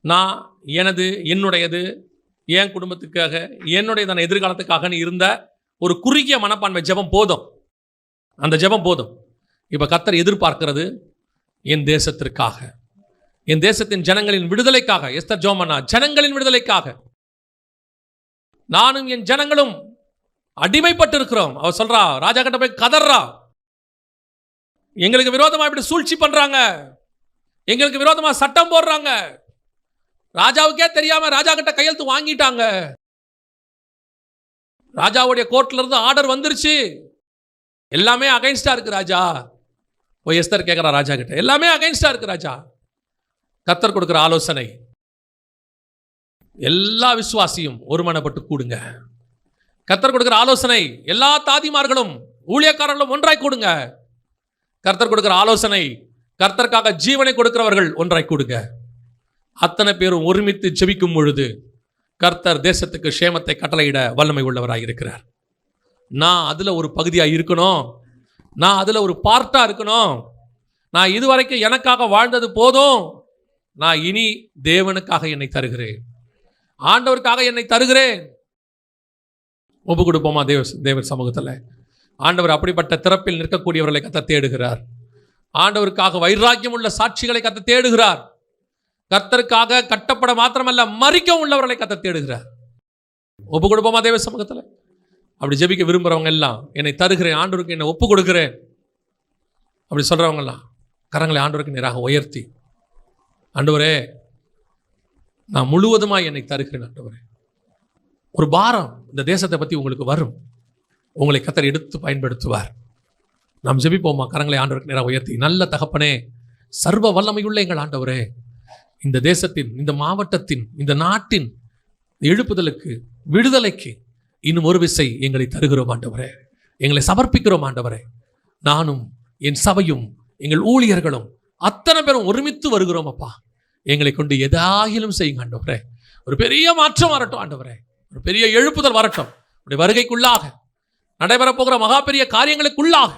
நான் என்னுடையது என் குடும்பத்துக்காக என்னுடையதான எதிர்காலத்துக்காக இருந்த ஒரு குறுகிய மனப்பான்மை ஜெபம் போதும். அந்த ஜெபம் போதும். இப்போ கர்த்தர் எதிர்பார்க்கிறது என் தேசத்திற்காக, என் தேசத்தின் ஜனங்களின் விடுதலைக்காக. எஸ்தர் ஜோமனா ஜனங்களின் விடுதலைக்காக. நானும் என் ஜனங்களும் அடிமைப்பட்டு இருக்கிறோம். அவர் சொல்றா, ராஜா கிட்ட போய் கதறா, எங்களுக்கு விரோதமா இப்படி சூழ்ச்சி பண்றாங்க, எங்களுக்கு விரோதமா சட்டம் போடுறாங்க, ராஜாவுக்கே தெரியாம ராஜா கிட்ட கையெழுத்து வாங்கிட்டாங்க, ராஜாவுடைய கோர்ட்ல இருந்து ஆர்டர் வந்துருச்சு, எல்லாமே அகைன்ஸ்டா இருக்கு ராஜா. போய் எஸ்தர் கேட்கிறா ராஜா கிட்ட, எல்லாமே அகைன்ஸ்டா இருக்கு ராஜா. கர்த்தர் கொடுக்கிற ஆலோசனை, எல்லா விசுவாசியும் ஒருமனப்பட்டு கூடுங்க. கர்த்தர் கொடுக்கிற ஆலோசனை, எல்லா தாதிமார்களும் ஊழியக்காரர்களும் ஒன்றாய் கூடுங்க. கர்த்தர் கொடுக்கிற ஆலோசனை, கர்த்தருக்காக ஜீவனை கொடுக்கிறவர்கள் ஒன்றாய் கூடுங்க. அத்தனை பேரும் ஒருமித்து ஜெபிக்கும் பொழுது கர்த்தர் தேசத்துக்கு சேமத்தை கட்டளையிட வல்லமை உள்ளவராக இருக்கிறார். நான் அதுல ஒரு பகுதியாக இருக்கணும், நான் அதுல ஒரு பார்ட்டா இருக்கணும். நான் இதுவரைக்கும் எனக்காக வாழ்ந்தது போதும், நான் இனி தேவனுக்காக என்னை தருகிறேன். ஆண்டவருக்காக என்னை தருகிறேன். ஒப்பு கொடுப்போமா தேவர் சமூகத்தில்? ஆண்டவர் அப்படிப்பட்ட திறப்பில் நிற்கக்கூடியவர்களை கர்த்தர் தேடுகிறார். ஆண்டவருக்காக வைராக்கியம் உள்ள சாட்சிகளை கர்த்தர் தேடுகிறார். கர்த்தருக்காக கட்டப்பட மாத்திரமல்ல, மரிக்க உள்ளவர்களை கர்த்தர் தேடுகிறார். ஒப்பு கொடுப்போமா தேவ சமூகத்தில்? அப்படி ஜெபிக்க விரும்புகிறவங்க எல்லாம், என்னை தருகிறேன், ஆண்டவருக்கு என்னை ஒப்பு கொடுக்கிறேன் அப்படி சொல்கிறவங்கெல்லாம் கரங்களை ஆண்டவருக்கு நேராக உயர்த்தி, ஆண்டவரே நான் முழுவதுமாய் என்னை தருகிறேன் ஆண்டவரே. ஒரு பாரம் இந்த தேசத்தை பற்றி உங்களுக்கு வரும். உங்களை கர்த்தர் எடுத்து பயன்படுத்துவார். நாம் ஜெபிப்போமா? கரங்களை ஆண்டவருக்கு நேராக உயர்த்தி. நல்ல தகப்பனே, சர்வ வல்லமையுள்ள எங்கள் ஆண்டவரே, இந்த தேசத்தின், இந்த மாவட்டத்தின், இந்த நாட்டின் எழுப்புதலுக்கு, விடுதலைக்கு இன்னும் ஒரு விசை எங்களை தருகிறோம் ஆண்டவரே. எங்களை சமர்ப்பிக்கிறோம் ஆண்டவரே. நானும் என் சபையும் எங்கள் ஊழியர்களும் அத்தனை பேரும் ஒருமித்து வருகிறோம் அப்பா. எங்களை கொண்டு எதாயிலும் செய்யுங்க ஆண்டவரே. ஒரு பெரிய மாற்றம் வரட்டும் ஆண்டவரே. ஒரு பெரிய எழுப்புதல் வரட்டும். உடைய வருகைக்குள்ளாக நடைபெறப் போகிற மகா பெரிய காரியங்களுக்குள்ளாக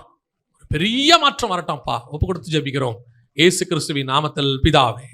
ஒரு பெரிய மாற்றம் வரட்டும்ப்பா. ஒப்பு கொடுத்து ஜெபிக்கிறோம் இயேசு கிறிஸ்துவின் நாமத்தில் பிதாவே.